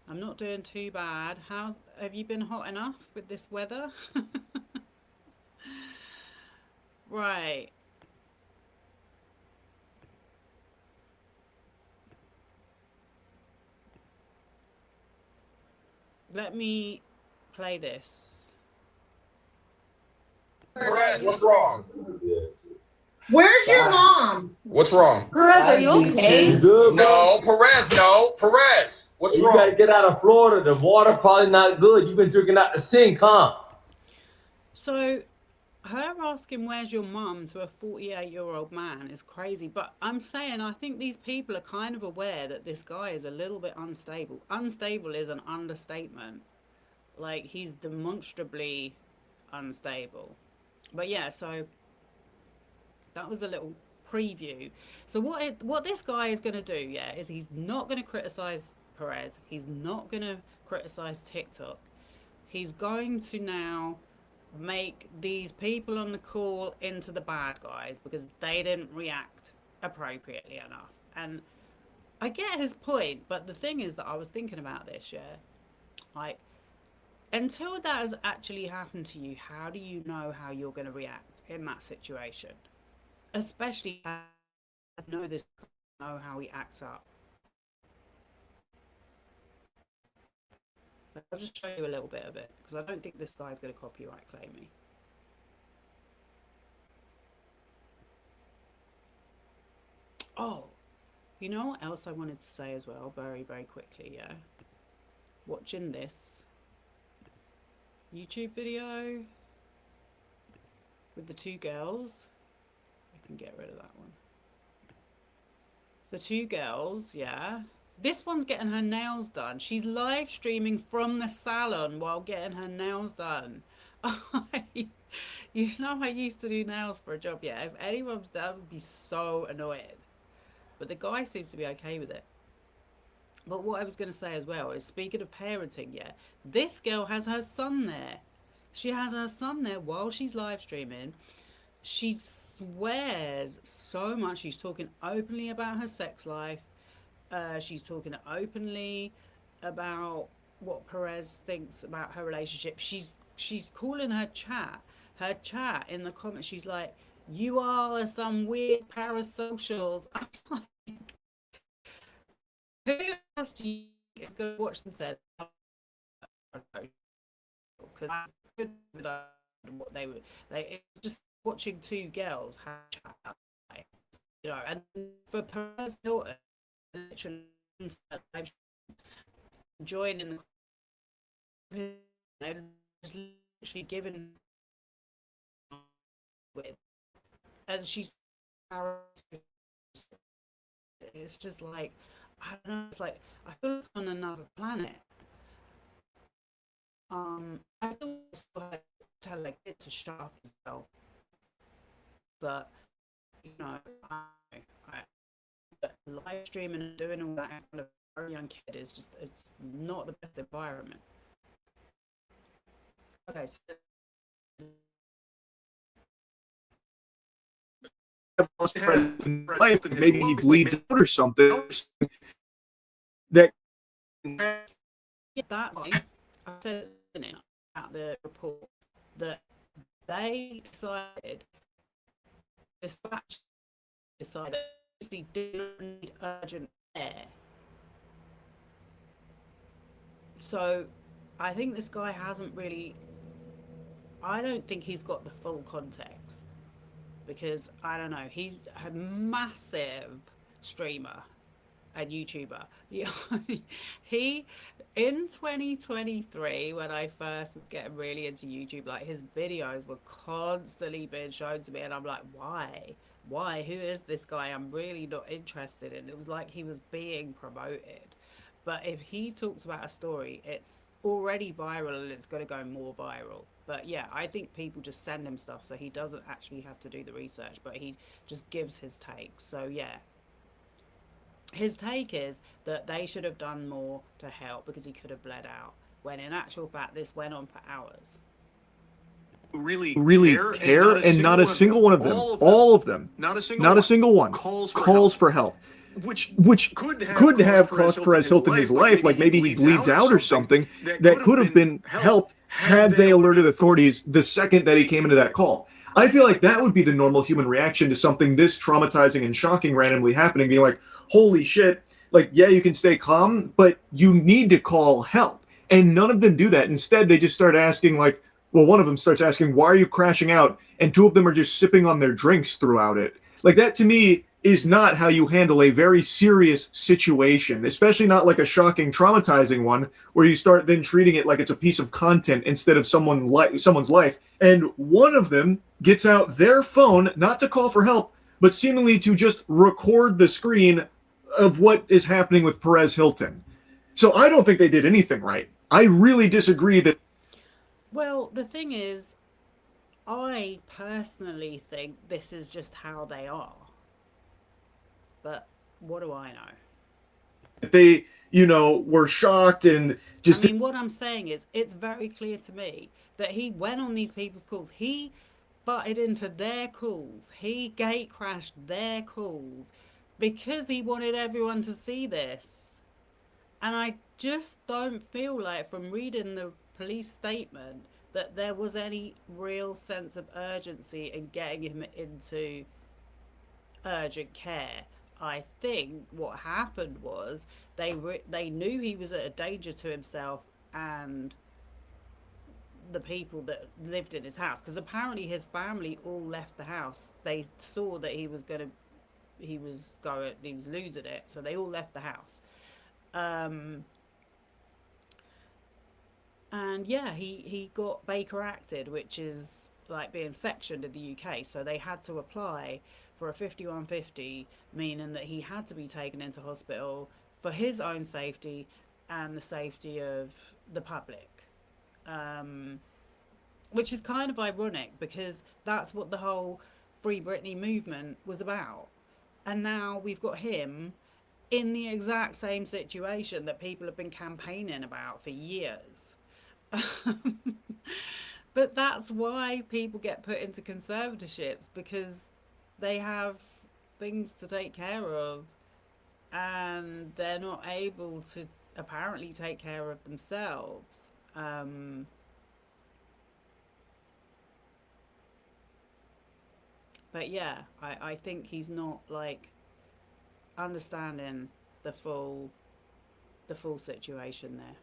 I'm not doing too bad. Have you been hot enough with this weather? Right. Let me play this. Perez, what's wrong? Where's your mom? What's wrong? Perez, are you okay? No, Perez, no. Perez, what's You wrong? gotta get out of Florida. The water probably not good. You've been drinking out the sink, huh? So her asking where's your mum to a 48-year-old man is crazy. But I'm saying I think these people are kind of aware that this guy is a little bit unstable. Unstable is an understatement. Like, he's demonstrably unstable. But yeah, so that was a little preview. So what this guy is going to do, yeah, is he's not going to criticize Perez. He's not going to criticize TikTok. He's going to now make these people on the call into the bad guys because they didn't react appropriately enough. And I get his point, but the thing is that I was thinking about this, yeah. Like, until that has actually happened to you, how do you know how you're going to react in that situation? Especially as I know this, know how he acts up. But I'll just show you a little bit of it because I don't think this guy's going to copyright claim me. Oh, you know what else I wanted to say as well, very, very quickly, yeah? Watching this YouTube video with the two girls. I can get rid of that one. The two girls, yeah. This one's getting her nails done. She's live streaming from the salon while getting her nails done. You know, I used to do nails for a job. Yeah, if anyone's that would be so annoying. But the guy seems to be okay with it. But what I was going to say as well is, speaking of parenting, yeah, this girl has her son there. She has her son there while she's live streaming. She swears so much. She's talking openly about her sex life. She's talking openly about what Perez thinks about her relationship. She's calling her chat in the comments. She's like, "You are some weird parasocials." I'm like, who else do you is going to watch them say? Because I couldn't what they were. It was just watching two girls have chat, you know. And for Perez Hilton, literally joining the, just literally given with, and she's, it's just like, I don't know, it's like I feel like on another planet. I still had to tell a kid to shut up as well, but you know, live streaming and doing all that kind of very young kid is just, it's not the best environment. Okay, so life, and maybe he bleeds out or something. That that thing, I said in it at the report that they decided, dispatch decided they didn't need urgent care. So I think this guy hasn't really, I don't think he's got the full context, because I don't know, he's a massive streamer and YouTuber. He in 2023, when I first was getting really into YouTube, like, his videos were constantly being shown to me, and I'm like, why, who is this guy? I'm really not interested in. It was like he was being promoted. But if he talks about a story, it's already viral and it's going to go more viral. But yeah, I think people just send him stuff so he doesn't actually have to do the research, but he just gives his take. So yeah, his take is that they should have done more to help because he could have bled out, when in actual fact this went on for hours. really care, and not a single one of them, all of them, not a single one calls for help, which could have cost Perez Hilton his life. Like, maybe he bleeds out or something that could have been helped had they alerted authorities the second that he came into that call. I feel like that would be the normal human reaction to something this traumatizing and shocking randomly happening, being like, holy shit, like, yeah, you can stay calm, but you need to call help. And none of them do that. Instead, they just start asking, like, well, one of them starts asking, why are you crashing out? And two of them are just sipping on their drinks throughout it. Like, that to me is not how you handle a very serious situation, especially not like a shocking, traumatizing one where you start then treating it like it's a piece of content instead of someone's life. And one of them gets out their phone, not to call for help, but seemingly to just record the screen of what is happening with Perez Hilton. So I don't think they did anything right. I really disagree that. Well, the thing is, I personally think this is just how they are. But what do I know? They, were shocked and just. I mean, what I'm saying is, it's very clear to me that he went on these people's calls. He butted into their calls. He gate crashed their calls because he wanted everyone to see this. And I just don't feel like, from reading the police statement, that there was any real sense of urgency in getting him into urgent care. I think what happened was they knew he was at a danger to himself and the people that lived in his house, because apparently his family all left the house. They saw that he was losing it, so they all left the house. And yeah, he got Baker acted, which is like being sectioned in the UK. So they had to apply for a 5150, meaning that he had to be taken into hospital for his own safety and the safety of the public. Which is kind of ironic, because that's what the whole Free Britney movement was about. And now we've got him in the exact same situation that people have been campaigning about for years. But that's why people get put into conservatorships, because they have things to take care of and they're not able to apparently take care of themselves. But yeah, I think he's not like understanding the full situation there.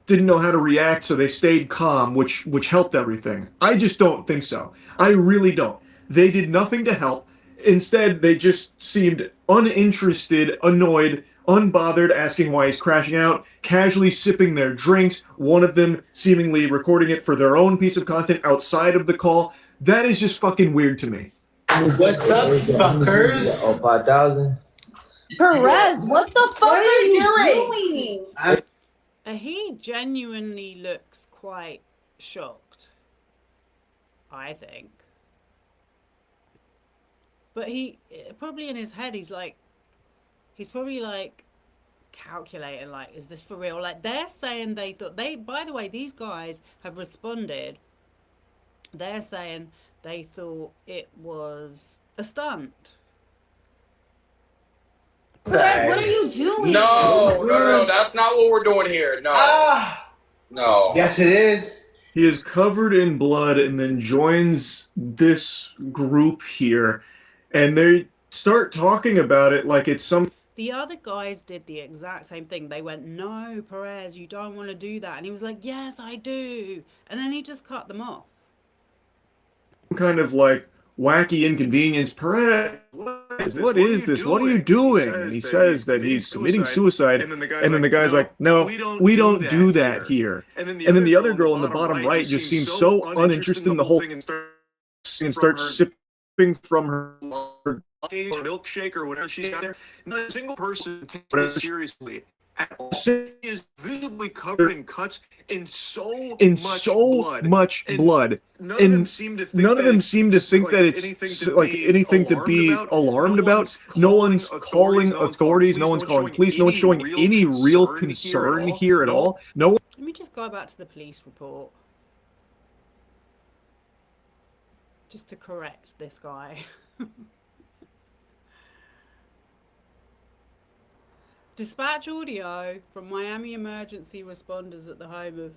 Didn't know how to react, so they stayed calm, which helped everything. I just don't think so. I really don't. They did nothing to help. Instead, they just seemed uninterested, annoyed, unbothered, asking why he's crashing out, casually sipping their drinks, one of them seemingly recording it for their own piece of content outside of the call. That is just fucking weird to me. What's up, fuckers? Oh, 5,000. Perez, what the fuck are you doing? He genuinely looks quite shocked, I think. But he probably in his head, he's probably like calculating, like, is this for real? Like, they're saying by the way, these guys have responded. They're saying they thought it was a stunt. Perez, what are you doing? No, that's not what we're doing here. No. No. Yes, it is. He is covered in blood and then joins this group here, and they start talking about it like it's some. The other guys did the exact same thing. They went, no, Perez, you don't want to do that. And he was like, yes, I do. And then he just cut them off. Kind of like wacky inconvenience. Perez, what is this? What are you doing? And he says that he's committing suicide. And then the guy's like, no, we don't do that here. And then the other girl in the bottom right just seems so uninterested in the whole thing and starts sipping from her milkshake or whatever she's got there. Not a single person takes this seriously at all. She is visibly covered in cuts and so much blood. None of them seem to think that it's like anything to be alarmed about. No one's calling authorities. No one's calling police. No one's showing any real concern here at all. No. Let me just go back to the police report, just to correct this guy. Dispatch audio from Miami emergency responders at the home of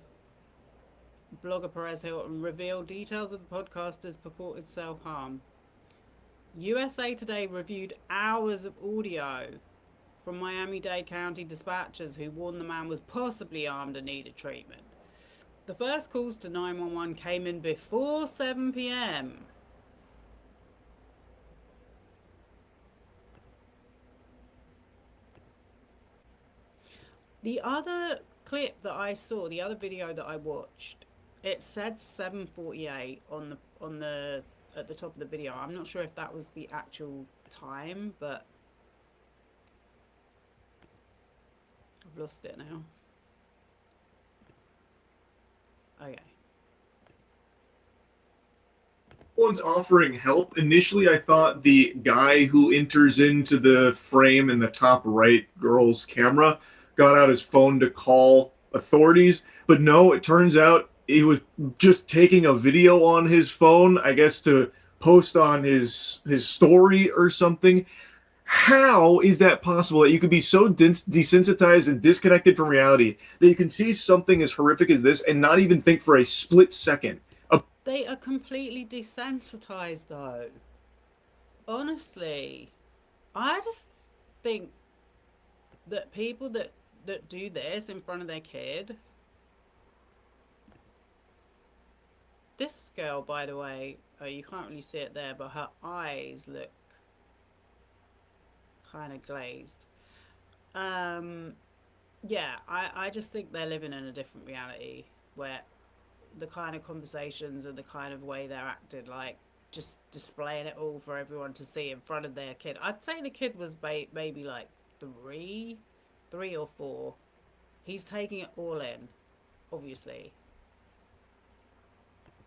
blogger Perez Hilton reveal details of the podcaster's purported self-harm. USA Today reviewed hours of audio from Miami-Dade County dispatchers who warned the man was possibly armed and needed treatment. The first calls to 911 came in before 7 p.m. The other clip that I saw, the other video that I watched, it said 7:48 on the at the top of the video. I'm not sure if that was the actual time, but I've lost it now. Okay. One's offering help. Initially, I thought the guy who enters into the frame in the top right girl's camera got out his phone to call authorities, but no, it turns out he was just taking a video on his phone, I guess to post on his story or something. How is that possible that you could be so desensitized and disconnected from reality that you can see something as horrific as this and not even think for a split second? They are completely desensitized, though. Honestly, I just think that people that do this in front of their kid. This girl, by the way, you can't really see it there, but her eyes look kind of glazed. Yeah, I just think they're living in a different reality where the kind of conversations and the kind of way they're acted, like just displaying it all for everyone to see in front of their kid. I'd say the kid was maybe like three or four. He's taking it all in, obviously.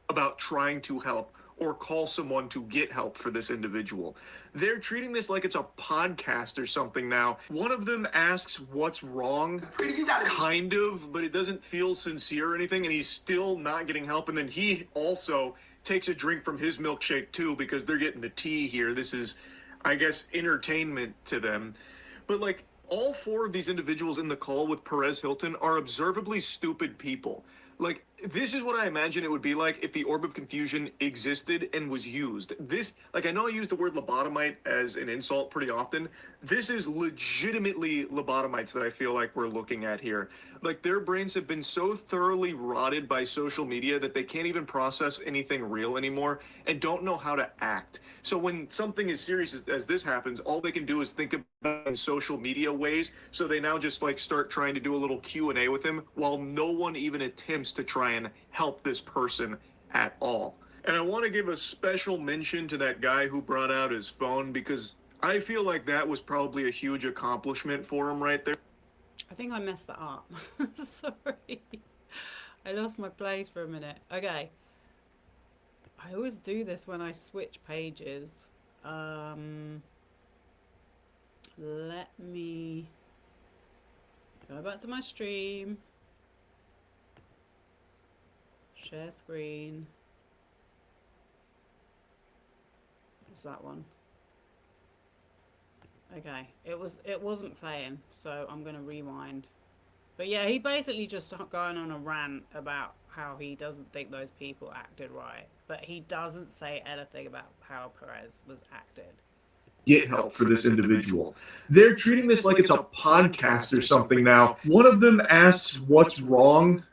About trying to help or call someone to get help for this individual. They're treating this like it's a podcast or something now. One of them asks what's wrong, kind of, but it doesn't feel sincere or anything, and he's still not getting help. And then he also takes a drink from his milkshake too, because they're getting the tea here. This is, I guess, entertainment to them. But like, all four of these individuals in the call with Perez Hilton are observably stupid people. Like, this is what I imagine it would be like if the orb of confusion existed and was used. This, like, I know I use the word lobotomite as an insult pretty often. This is legitimately lobotomites that I feel like we're looking at here. Like, their brains have been so thoroughly rotted by social media that they can't even process anything real anymore and don't know how to act. So when something as serious as this happens, all they can do is think about it in social media ways. So they now just like start trying to do a little Q&A with him while no one even attempts to try and help this person at all. And I want to give a special mention to that guy who brought out his phone, because I feel like that was probably a huge accomplishment for him right there. I think I messed that up. Sorry. I lost my place for a minute. Okay. I always do this when I switch pages. Let me go back to my stream. Share screen. What's that one? Okay, it wasn't playing, so I'm gonna rewind. But yeah, he basically just going on a rant about how he doesn't think those people acted right, but he doesn't say anything about how Perez was acted. Get help for this individual. They're treating this like it's a podcast or something now. One of them asks what's wrong,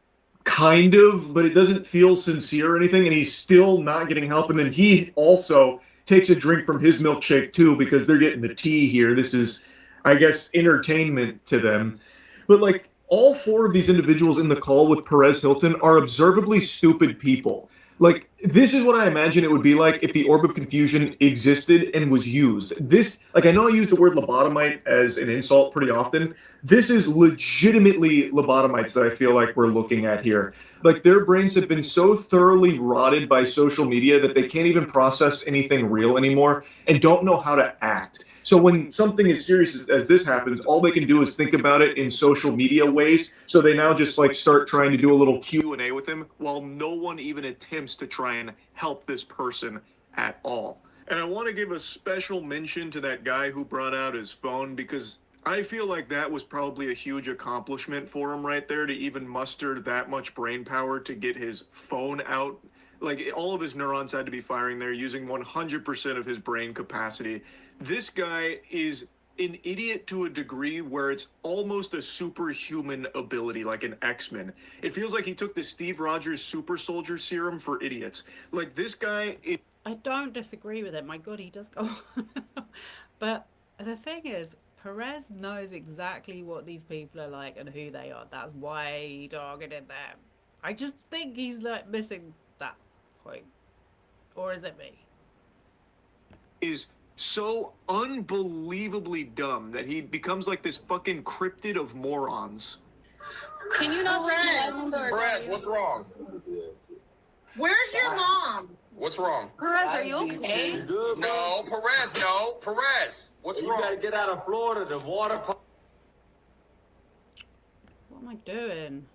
kind of, but it doesn't feel sincere or anything, and he's still not getting help. And then he also takes a drink from his milkshake too, because they're getting the tea here. This is, I guess, entertainment to them. But like, all four of these individuals in the call with Perez Hilton are observably stupid people. Like, this is what I imagine it would be like if the orb of confusion existed and was used. This, like, I know I use the word lobotomite as an insult pretty often. This is legitimately lobotomites that I feel like we're looking at here. Like, their brains have been so thoroughly rotted by social media that they can't even process anything real anymore and don't know how to act. So when something as serious as this happens, all they can do is think about it in social media ways. So they now just like start trying to do a little Q&A with him while no one even attempts to try and help this person at all. And I want to give a special mention to that guy who brought out his phone, because I feel like that was probably a huge accomplishment for him right there, to even muster that much brain power to get his phone out. Like, all of his neurons had to be firing there, using 100% of his brain capacity. This guy is an idiot to a degree where it's almost a superhuman ability, like an X-Men. It feels like he took the Steve Rogers super soldier serum for idiots. Like, this guy... I don't disagree with it. My God, he does go on. But the thing is, Perez knows exactly what these people are like and who they are. That's why he targeted them. I just think he's like missing that point. Or is it me? Is so unbelievably dumb that he becomes like this fucking cryptid of morons. Can you not Perez, what's wrong? Where's your mom? What's wrong? Perez, are you okay? No, Perez, no. Perez, what's wrong? You gotta get out of Florida. The water. What am I doing?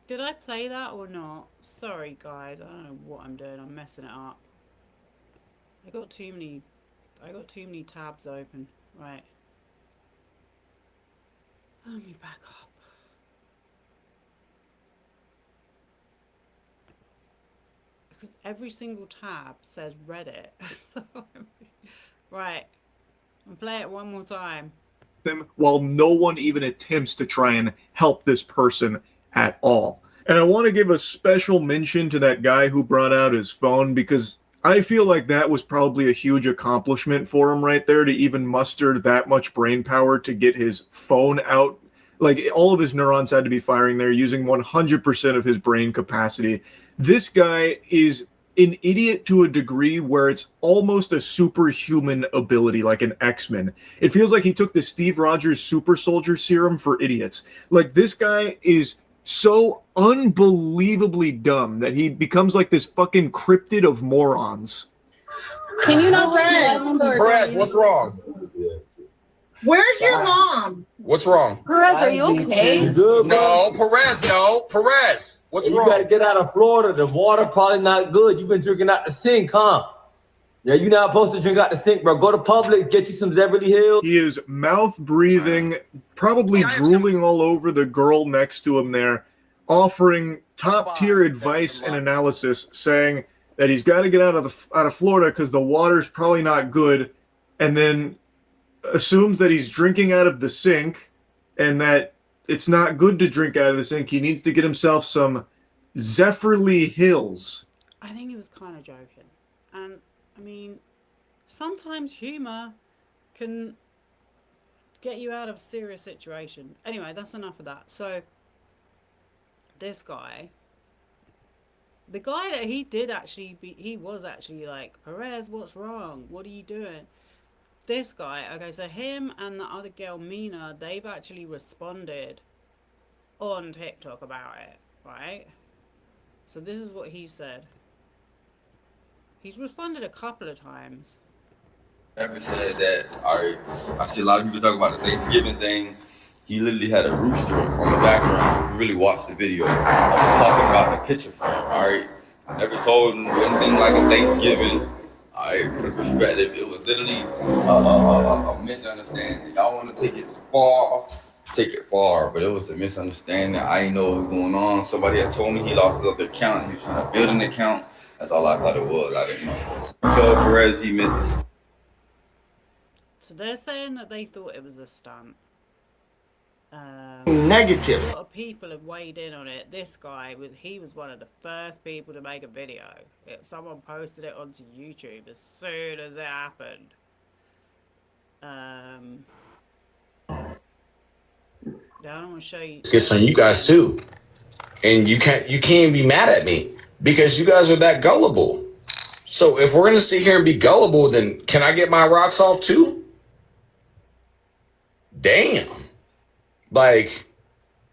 Did I play that or not? Sorry guys, I don't know what I'm doing. I'm messing it up. I got too many tabs open. Right. Let me back up. Because every single tab says Reddit. Right. I'll play it one more time. Them while no one even attempts to try and help this person at all. And I want to give a special mention to that guy who brought out his phone, because I feel like that was probably a huge accomplishment for him right there to even muster that much brain power to get his phone out. Like, all of his neurons had to be firing there, using 100% of his brain capacity. This guy is an idiot to a degree where it's almost a superhuman ability, like an X-Men. It feels like he took the Steve Rogers super soldier serum for idiots. Like, this guy is so unbelievably dumb that he becomes like this fucking cryptid of morons. Can you not Perez, what's wrong? Where's your mom? What's wrong? Perez, are you okay? No, Perez, no. Perez, what's wrong? You gotta get out of Florida. The water probably not good. You've been drinking out the sink, huh? Yeah, you're not supposed to drink out the sink, bro. Go to Publix, get you some Beverly Hills. He is mouth breathing, probably drooling all over the girl next to him there, offering top tier advice and analysis, saying that he's got to get out of Florida because the water's probably not good, and then assumes that he's drinking out of the sink and that it's not good to drink out of the sink. He needs to get himself some Zephyrly Hills. I think he was kind of joking. And, I mean, sometimes humor can get you out of a serious situation. Anyway, that's enough of that. So, this guy, the guy that he did actually be, he was actually like, Perez, what's wrong? What are you doing? This guy, okay, so him and the other girl, Mina, they've actually responded on TikTok about it, right? So this is what he said. He's responded a couple of times. Ever said that, all right, I see a lot of people talk about the Thanksgiving thing. He literally had a rooster on the background. If you really watched the video, I was talking about the picture frame, all right? I never told him anything like a Thanksgiving. I put a perspective. It was literally a misunderstanding. Y'all want to take it far, take it far, but it was a misunderstanding. I didn't know what was going on. Somebody had told me he lost his other account. He was trying to build an account. That's all I thought it was. I didn't know. He told Perez he missed his. So they're saying that they thought it was a stunt. Negative. A lot of people have weighed in on it. This guy, he was one of the first people to make a video. Someone posted it onto YouTube as soon as it happened. I don't want to show you. It's on you guys too, and you can't be mad at me because you guys are that gullible. So if we're gonna sit here and be gullible, then can I get my rocks off too? Damn. Like,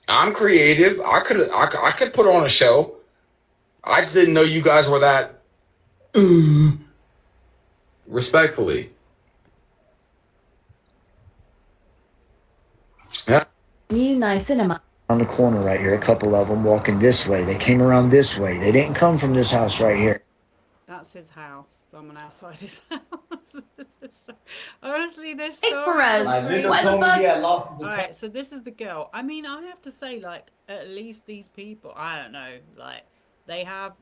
I'm creative. I could put on a show. I just didn't know you guys were that. Respectfully. Yeah. Nice cinema. On the corner right here, a couple of them walking this way. They came around this way. They didn't come from this house right here. That's his house. Someone outside his house. Honestly, this Hey, story. Perez. Why the fuck? Alright, so this is the girl. I mean, I have to say, like, at least these people, I don't know, like, they have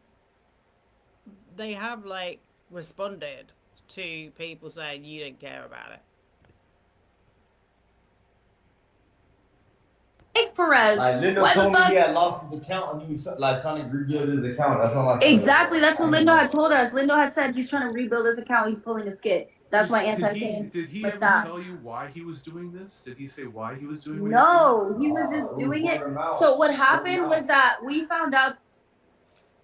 like responded to people saying you didn't care about it. fake Perez. Like Lindo Why the told me fuck? he had lost his account and he was like trying to rebuild his account. That's all I said. Exactly. That's what Lindo had told us. Lindo had said he's trying to rebuild his account. He's pulling a skit. That's why Anti came Did he with ever that. tell you why he was doing this? Did he say why he was doing what No, he was just doing it. So what happened was that we found out.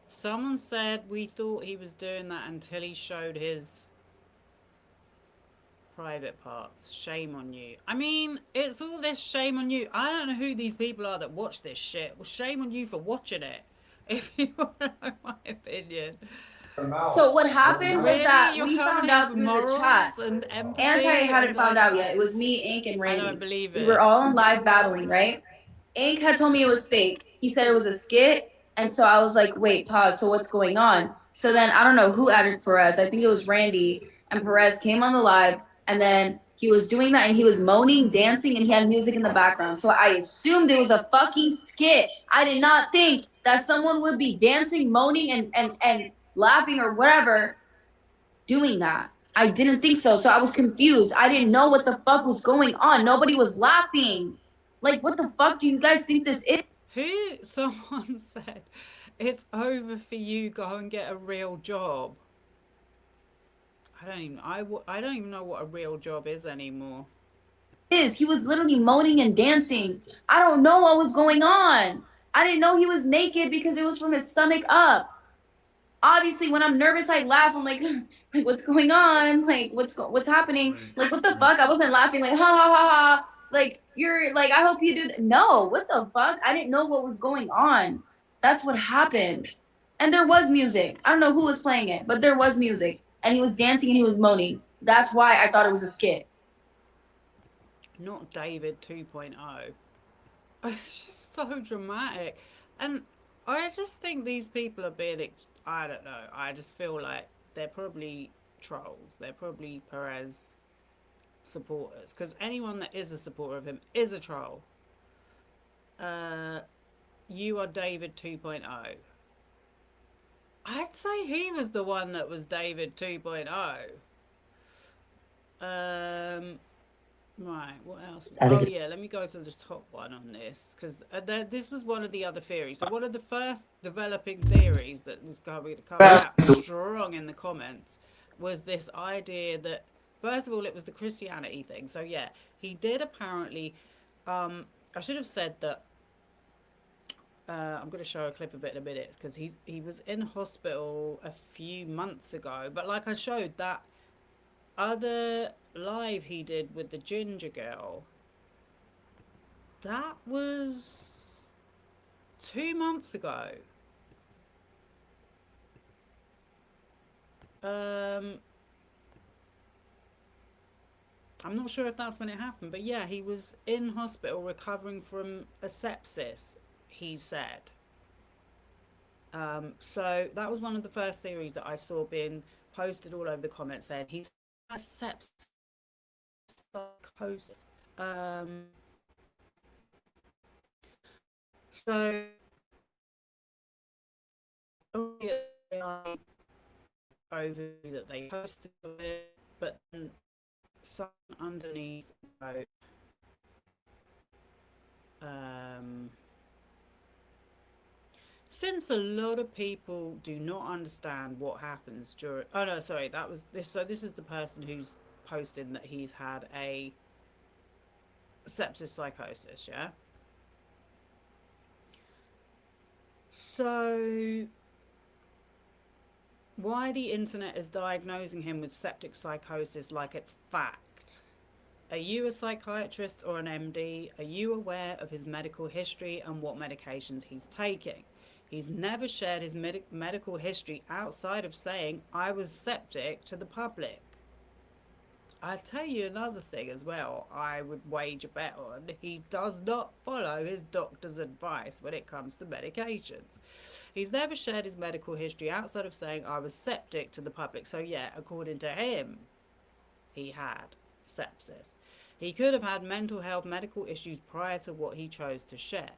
Someone said we thought he was doing that until he showed his private parts. Shame on you. I mean, it's all this shame on you. I don't know who these people are that watch this shit. Well, shame on you for watching it. If you want to know my opinion. So what happened was that You're we coming found here out for through the morals chat. and empathy. Anti hadn't and, found like, out yet. It was me, Ink, and Randy. I don't believe it. We were all in live battling, right? Ink had told me it was fake. He said it was a skit, and so I was like, wait, pause. So what's going on? So then I don't know who added Perez. I think it was Randy, and Perez came on the live, and then he was doing that, and he was moaning, dancing, and he had music in the background. So I assumed it was a fucking skit. I did not think that someone would be dancing, moaning, and laughing or whatever doing that. I didn't think so. So I was confused. I didn't know what the fuck was going on. Nobody was laughing. Like, what the fuck do you guys think this is? Someone said, it's over for you, go and get a real job. I don't even know what a real job is anymore. He was literally moaning and dancing. I don't know what was going on. I didn't know he was naked because it was from his stomach up. Obviously, when I'm nervous, I laugh. I'm like what's going on? Like, what's happening? Like, what the fuck? I wasn't laughing like, ha, ha, ha, ha. Like, you're like, I hope you do that. No, what the fuck? I didn't know what was going on. That's what happened. And there was music. I don't know who was playing it, but there was music. And he was dancing and he was moaning. That's why I thought it was a skit. Not David 2.0. It's just so dramatic. And I just think these people are being, I don't know, I just feel like they're probably trolls. They're probably Perez supporters. Because anyone that is a supporter of him is a troll. You are David 2.0. I'd say he was the one that was David 2.0. Right, what else? Oh yeah, let me go to the top one on this, because this was one of the other theories. So one of the first developing theories that was going to come out strong in the comments was this idea that, first of all, it was the Christianity thing. So yeah, he did apparently, I should have said that, I'm going to show a clip of it in a minute, because he was in hospital a few months ago, but like I showed that other live he did with the ginger girl, that was 2 months ago. I'm not sure if that's when it happened, but yeah, he was in hospital recovering from a sepsis, he said. So that was one of the first theories that I saw being posted all over the comments, saying he's sepsis, psychosis. So over that they posted it, but then some underneath wrote, since a lot of people do not understand what happens during, oh no, sorry, that was this. So this is the person who's posting that he's had a sepsis psychosis, yeah? So why the internet is diagnosing him with septic psychosis like it's fact? Are you a psychiatrist or an MD? Are you aware of his medical history and what medications he's taking? He's never shared his medical history outside of saying, I was septic, to the public. I'll tell you another thing as well, I would wage a bet on. He does not follow his doctor's advice when it comes to medications. He's never shared his medical history outside of saying, I was septic, to the public. So yeah, according to him, he had sepsis. He could have had mental health, medical issues prior to what he chose to share.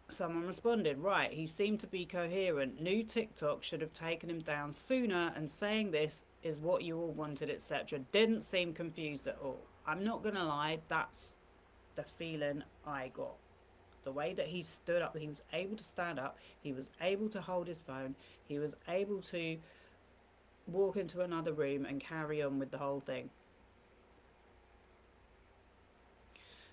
Someone responded, right, he seemed to be coherent. New TikTok should have taken him down sooner, and saying this is what you all wanted, etc. Didn't seem confused at all. I'm not going to lie, that's the feeling I got. The way that he stood up, he was able to stand up, he was able to hold his phone, he was able to walk into another room and carry on with the whole thing.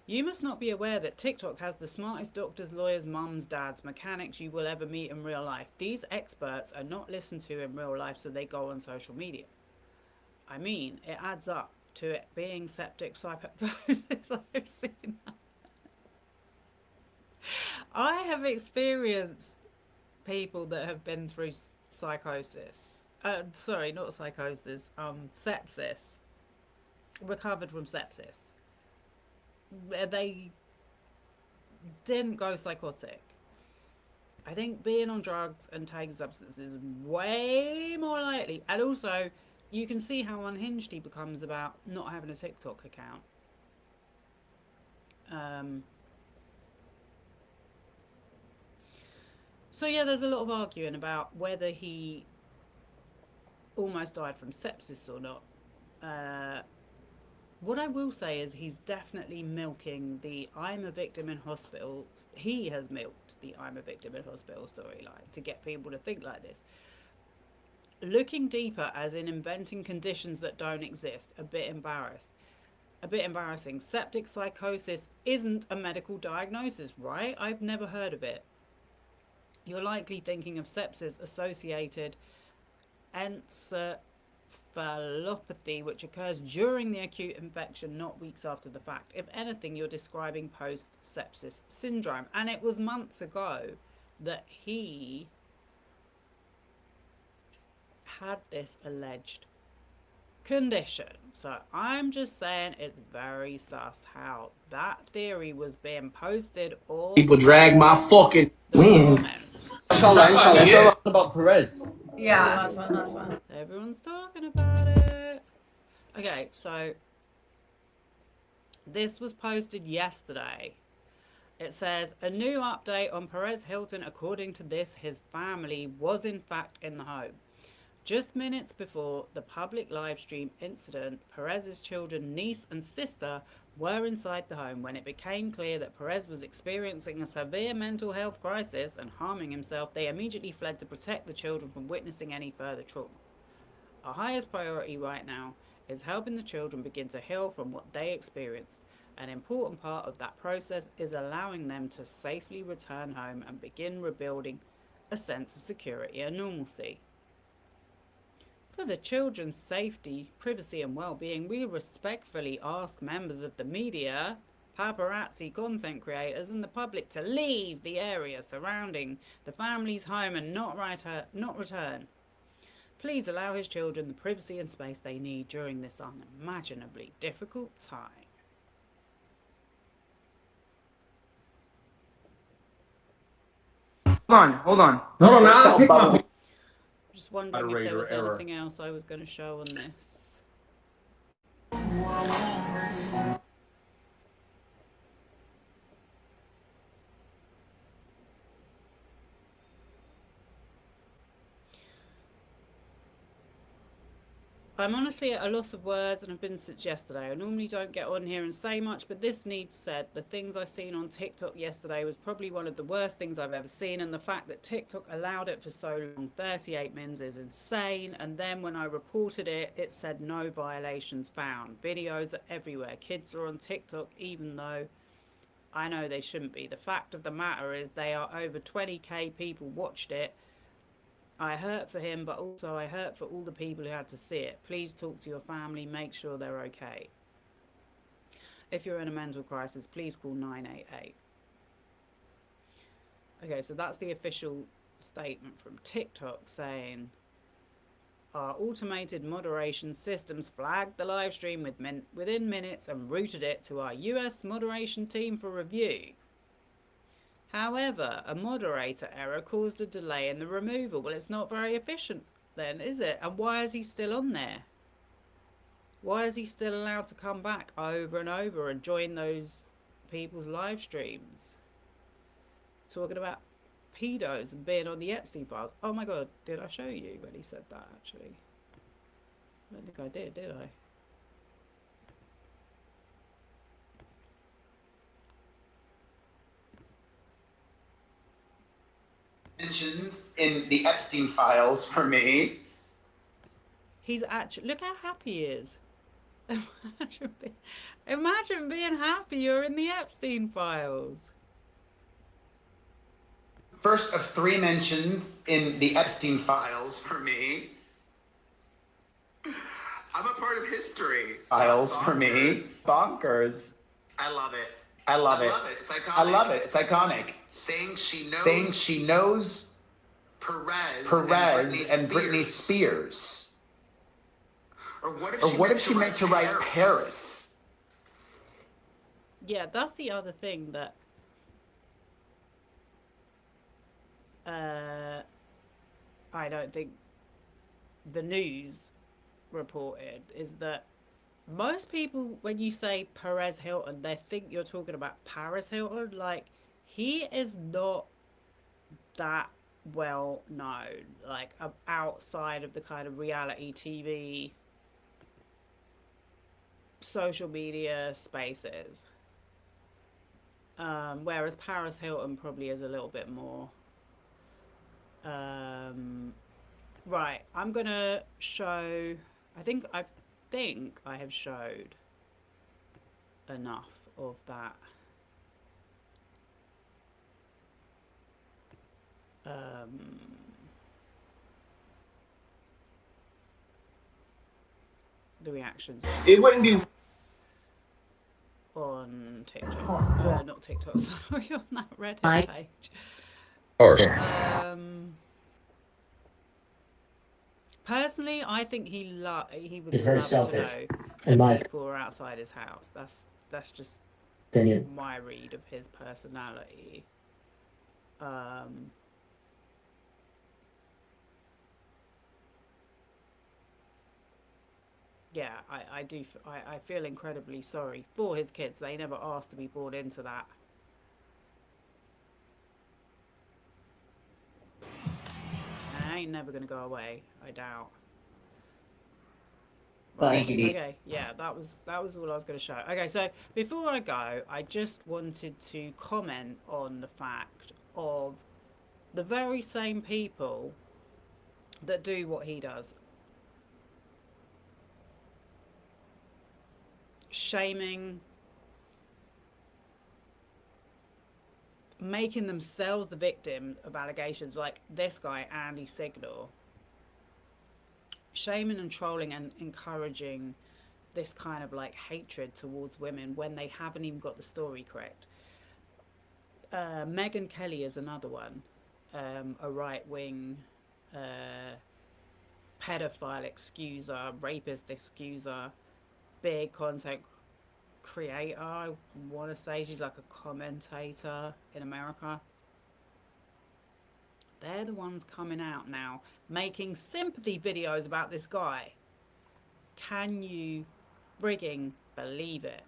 You must not be aware that TikTok has the smartest doctors, lawyers, mums, dads, mechanics you will ever meet in real life. These experts are not listened to in real life, so they go on social media. I mean, it adds up to it being septic psychosis. I've seen that. I have experienced people that have been through psychosis. Sorry, not psychosis. Sepsis. Recovered from sepsis. They didn't go psychotic. I think being on drugs and taking substances is way more likely. And also, you can see how unhinged he becomes about not having a TikTok account. So yeah, there's a lot of arguing about whether he almost died from sepsis or not. What I will say is he's definitely milking the I'm a victim in hospital. He has milked the I'm a victim in hospital storyline to get people to think like this. Looking deeper, as in inventing conditions that don't exist, a bit embarrassing. Septic psychosis isn't a medical diagnosis, right? I've never heard of it. You're likely thinking of sepsis associated encephalopathy, which occurs during the acute infection, not weeks after the fact. If anything, you're describing post-sepsis syndrome. And it was months ago that he had this alleged condition. So I'm just saying it's very sus how that theory was being posted all People drag my fucking win. Inshallah. About Perez. Yeah, last one. Everyone's talking about it. Okay, so this was posted yesterday. It says, a new update on Perez Hilton. According to this, his family was in fact in the home. Just minutes before the public live stream incident, Perez's children, niece and sister were inside the home when it became clear that Perez was experiencing a severe mental health crisis and harming himself. They immediately fled to protect the children from witnessing any further trauma. Our highest priority right now is helping the children begin to heal from what they experienced. An important part of that process is allowing them to safely return home and begin rebuilding a sense of security and normalcy. For the children's safety, privacy and well-being, we respectfully ask members of the media, paparazzi, content creators and the public to leave the area surrounding the family's home and not return. Please allow his children the privacy and space they need during this unimaginably difficult time. Hold on. I'll pick my Just wondering if there was anything else I was going to show on this. I'm honestly at a loss of words and have been since yesterday. I normally don't get on here and say much, but this needs said. The things I seen on TikTok yesterday was probably one of the worst things I've ever seen, and the fact that TikTok allowed it for so long, 38 mins, is insane. And then when I reported it, it said no violations found. Videos are everywhere. Kids are on TikTok, even though I know they shouldn't be. The fact of the matter is they are over 20k people watched it. I hurt for him, but also I hurt for all the people who had to see it. Please talk to your family, make sure they're okay. If you're in a mental crisis, please call 988. Okay, so that's the official statement from TikTok saying, our automated moderation systems flagged the live stream within minutes and routed it to our US moderation team for review. However, a moderator error caused a delay in the removal. Well, it's not very efficient then, is it? And why is he still on there? Why is he still allowed to come back over and over and join those people's live streams? Talking about pedos and being on the Epstein files. Oh my God, did I show you when he said that actually? I don't think I did I? mentions in the Epstein files for me. He's actually, look how happy he is. Imagine being happy you're in the Epstein files. First of 3 mentions in the Epstein files for me. I'm a part of history. Files for me. Bonkers. I love it. I love it. It's iconic. I love it. It's iconic. Saying she knows Perez and Britney Spears. Or what if she meant to write Paris? Yeah, that's the other thing that I don't think the news reported, is that most people, when you say Perez Hilton, they think you're talking about Paris Hilton. Like, he is not that well known, like, outside of the kind of reality TV, social media spaces. Whereas Paris Hilton probably is a little bit more. Right, I'm gonna show. I think I have showed enough of that. The reactions. It wouldn't be on TikTok. Not TikTok, sorry, on that Reddit page. Of course. Personally, I think he would It's very love selfish, to in know my that people are outside his house. That's just opinion. my read of his personality. Yeah, I feel incredibly sorry for his kids. They never asked to be brought into that. And it ain't never gonna go away, I doubt. Thank you, Dee. Okay, yeah, that was all I was going to show. Okay, so before I go, I just wanted to comment on the fact of the very same people that do what he does. Shaming, making themselves the victim of allegations like this guy, Andy Signal. Shaming and trolling and encouraging this kind of like hatred towards women when they haven't even got the story correct. Megyn Kelly is another one, a right-wing pedophile excuser, rapist excuser, big content creator. I want to say she's like a commentator in America. They're the ones coming out now, making sympathy videos about this guy. Can you frigging believe it?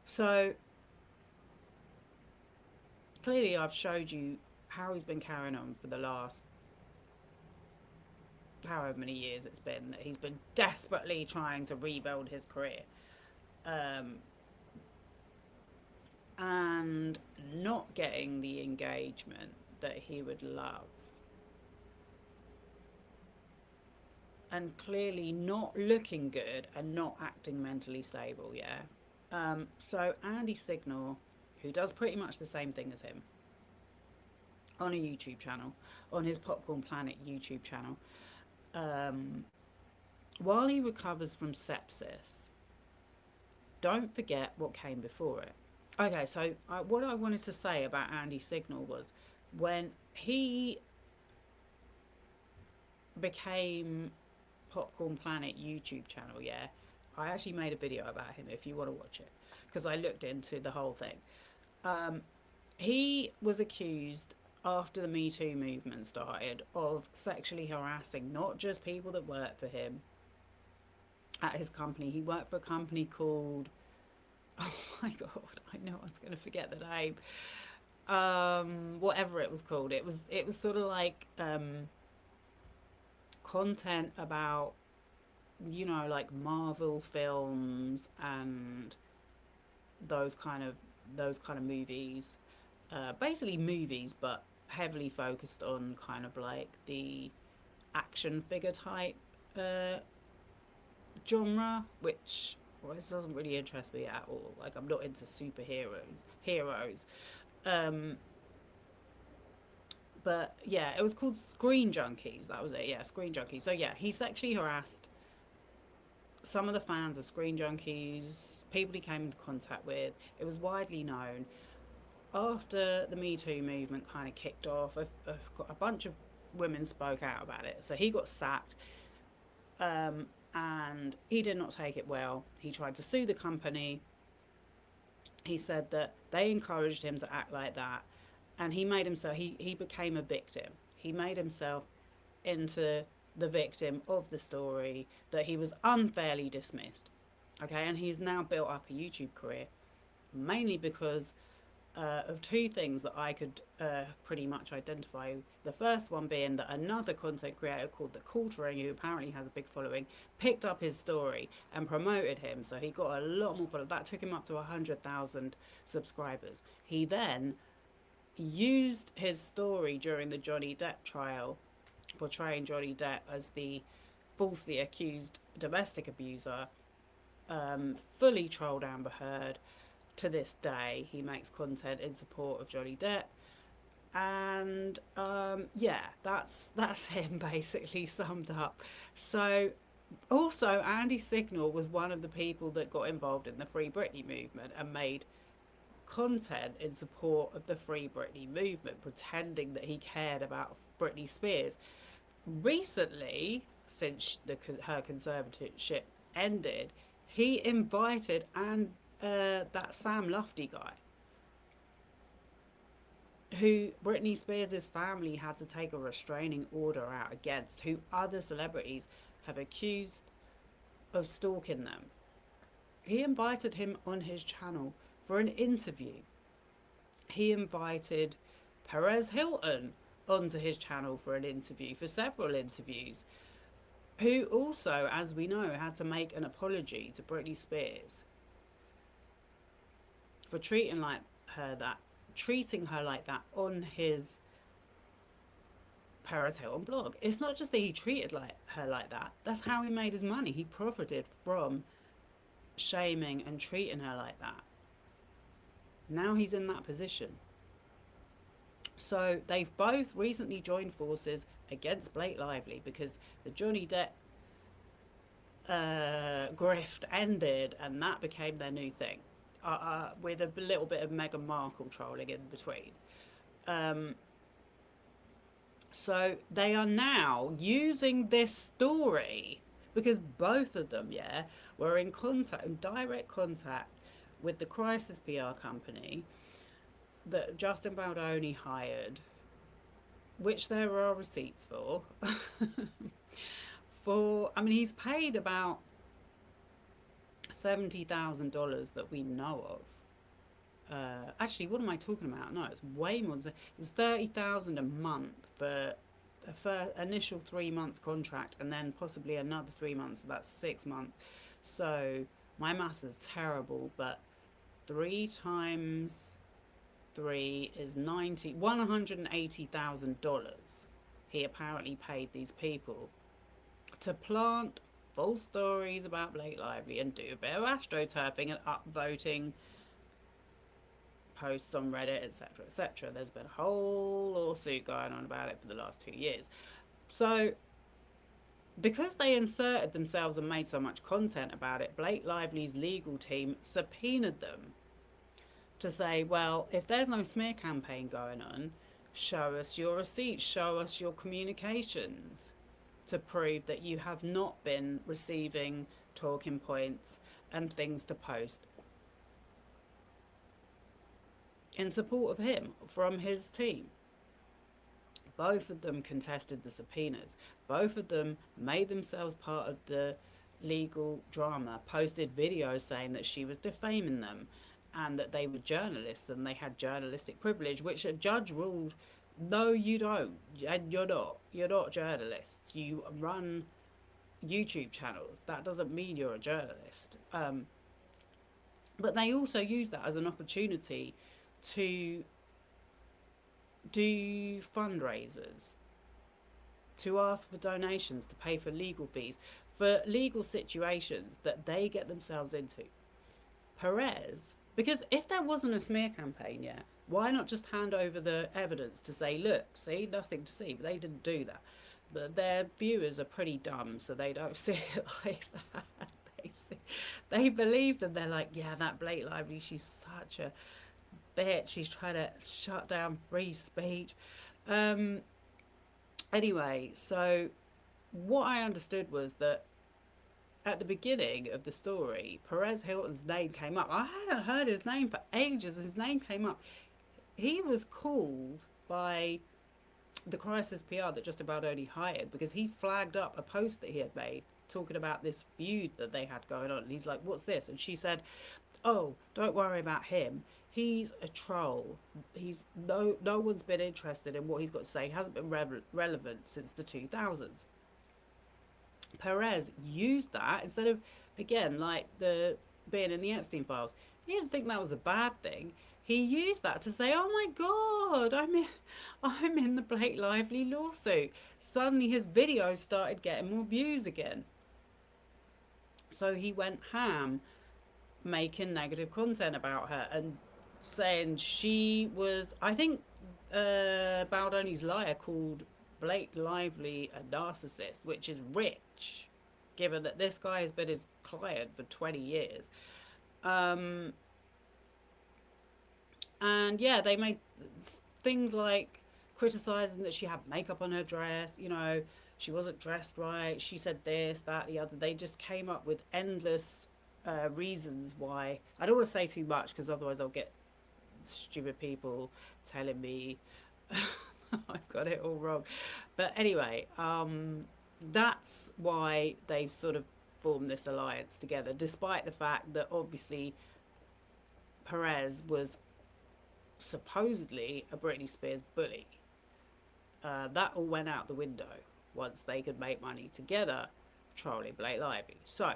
So, clearly I've showed you how he's been carrying on for the last however many years it's been, that he's been desperately trying to rebuild his career. And not getting the engagement that he would love, and clearly not looking good and not acting mentally stable. So Andy Signal, who does pretty much the same thing as him on a YouTube channel, on his Popcorn Planet YouTube channel, while he recovers from sepsis, don't forget what came before it. Okay, so what I wanted to say about Andy Signal was, when he became Popcorn Planet YouTube channel, I actually made a video about him if you want to watch it, because I looked into the whole thing. He was accused, after the Me Too movement started, of sexually harassing not just people that worked for him at his company. He worked for a company called, oh my god, I know I was going to forget the name. Whatever it was called. It was sort of like content about, you know, like Marvel films and those kind of movies. Basically movies, but heavily focused on kind of like the action figure type genre, which this doesn't really interest me at all. Like, I'm not into heroes. But yeah, it was called Screen Junkies. That was it. Yeah, Screen Junkies. So yeah, he sexually harassed some of the fans of Screen Junkies, people he came into contact with. It was widely known. After the Me Too movement kind of kicked off, a bunch of women spoke out about it. So he got sacked, and he did not take it well. He tried to sue the company. He said that they encouraged him to act like that, and he made himself, he became a victim. He made himself into the victim of the story, that he was unfairly dismissed. Okay, and he's now built up a YouTube career, mainly because of two things that I could pretty much identify. The first one being that another content creator called The Quartering, who apparently has a big following, picked up his story and promoted him, so he got a lot more followers. That took him up to 100,000 subscribers. He then used his story during the Johnny Depp trial, portraying Johnny Depp as the falsely accused domestic abuser, fully trolled Amber Heard. To this day, he makes content in support of Johnny Depp, and yeah, that's him basically summed up. So also, Andy Signal was one of the people that got involved in the Free Britney movement and made content in support of the Free Britney movement, pretending that he cared about Britney Spears. Recently, since her conservatorship ended, he invited that Sam Lufty guy, who Britney Spears' family had to take a restraining order out against, who other celebrities have accused of stalking them. He invited him on his channel for an interview. He invited Perez Hilton onto his channel for an interview, for several interviews, who also, as we know, had to make an apology to Britney Spears for treating her like that on his Perez Hilton blog. It's not just that he treated her like that. That's how he made his money. He profited from shaming and treating her like that. Now he's in that position. So they've both recently joined forces against Blake Lively, because the Johnny Depp grift ended, and that became their new thing. With a little bit of Meghan Markle trolling in between. So they are now using this story, because both of them, were in direct contact with the Crisis PR company that Justin Baldoni hired, which there are receipts for. He's paid about $70,000 that we know of. Actually, what am I talking about? No, it's way more. It was $30,000 a month for a initial 3 months contract, and then possibly another 3 months. So that's 6 months. So my maths is terrible, but 3 times 3 is $180,000. He apparently paid these people to plant false stories about Blake Lively and do a bit of astroturfing and upvoting posts on Reddit, etc., etc. There's been a whole lawsuit going on about it for the last 2 years. So because they inserted themselves and made so much content about it, Blake Lively's legal team subpoenaed them to say, well, if there's no smear campaign going on, show us your receipts, show us your communications, to prove that you have not been receiving talking points and things to post in support of him from his team. Both of them contested the subpoenas. Both of them made themselves part of the legal drama, posted videos saying that she was defaming them and that they were journalists and they had journalistic privilege, which a judge ruled, no, you don't, and you're not journalists. You run YouTube channels. That doesn't mean you're a journalist. But they also use that as an opportunity to do fundraisers to ask for donations to pay for legal fees for legal situations that they get themselves into. Perez, because if there wasn't a smear campaign yet, why not just hand over the evidence to say, look, see, nothing to see? But they didn't do that. But their viewers are pretty dumb, so they don't see it like that. They believe them. They're like, yeah, that Blake Lively, she's such a bitch. She's trying to shut down free speech. Anyway, so what I understood was that at the beginning of the story, Perez Hilton's name came up. I hadn't heard his name for ages. His name came up. He was called by the Crisis PR that just about only hired because he flagged up a post that he had made talking about this feud that they had going on. And he's like, what's this? And she said, oh, don't worry about him. He's a troll. He's no one's been interested in what he's got to say. He hasn't been relevant since the 2000s. Perez used that instead of, again, like the being in the Epstein files. He didn't think that was a bad thing. He used that to say, oh my God, I'm in the Blake Lively lawsuit. Suddenly his videos started getting more views again. So he went ham, making negative content about her and saying she was, I think Baldoni's liar called Blake Lively a narcissist, which is rich, given that this guy has been his client for 20 years. And yeah, they made things like criticizing that she had makeup on her dress, you know, she wasn't dressed right, she said this, that, the other. They just came up with endless reasons why. I don't want to say too much because otherwise I'll get stupid people telling me I've got it all wrong. But anyway, that's why they've sort of formed this alliance together, despite the fact that obviously Perez was supposedly a Britney Spears bully. That all went out the window once they could make money together trolling Blake Lively. So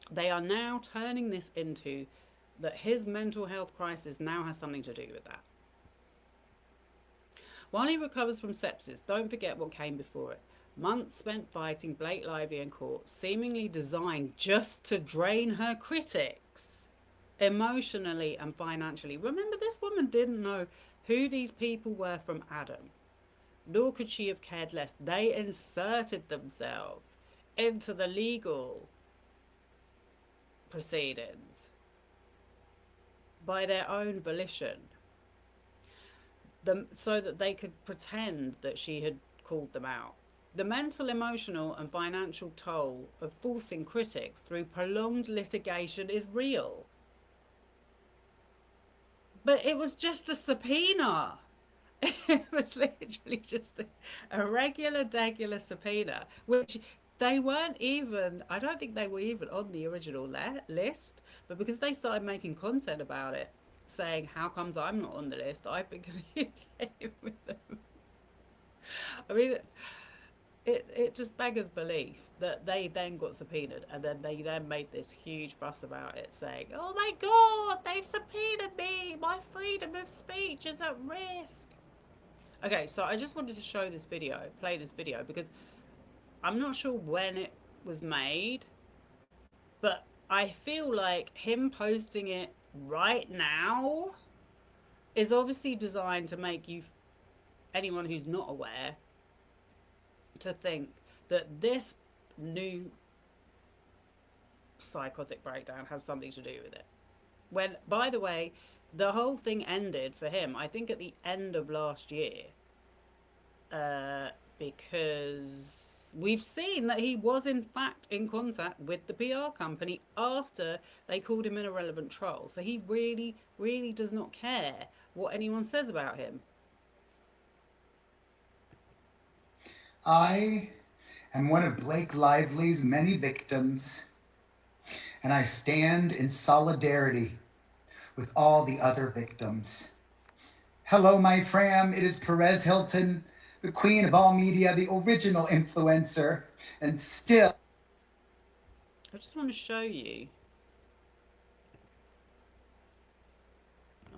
they are now turning this into that his mental health crisis now has something to do with that. While he recovers from sepsis, don't forget what came before it. Months spent fighting Blake Lively in court, seemingly designed just to drain her critics, emotionally and financially. Remember, this woman didn't know who these people were from Adam, nor could she have cared less. They inserted themselves into the legal proceedings by their own volition, so that they could pretend that she had called them out. The mental, emotional and financial toll of forcing critics through prolonged litigation is real. But it was just a subpoena. It was literally just a regular, degular subpoena, which they weren't even, I don't think they were even on the original list, but because they started making content about it, saying, how comes I'm not on the list? I've been communicating with them. I mean, it just beggars belief that they then got subpoenaed and then they then made this huge fuss about it, saying, oh my God, they've subpoenaed me. My freedom of speech is at risk. Okay, so I just wanted to show this video, play this video, because I'm not sure when it was made, but I feel like him posting it right now is obviously designed to make you, anyone who's not aware, to think that this new psychotic breakdown has something to do with it. When, by the way, the whole thing ended for him, I think, at the end of last year, because we've seen that he was in fact in contact with the PR company after they called him an irrelevant troll. So he really, really does not care what anyone says about him. I am one of Blake Lively's many victims, and I stand in solidarity with all the other victims. Hello, my fam. It is Perez Hilton, the queen of all media, the original influencer, and still... I just want to show you.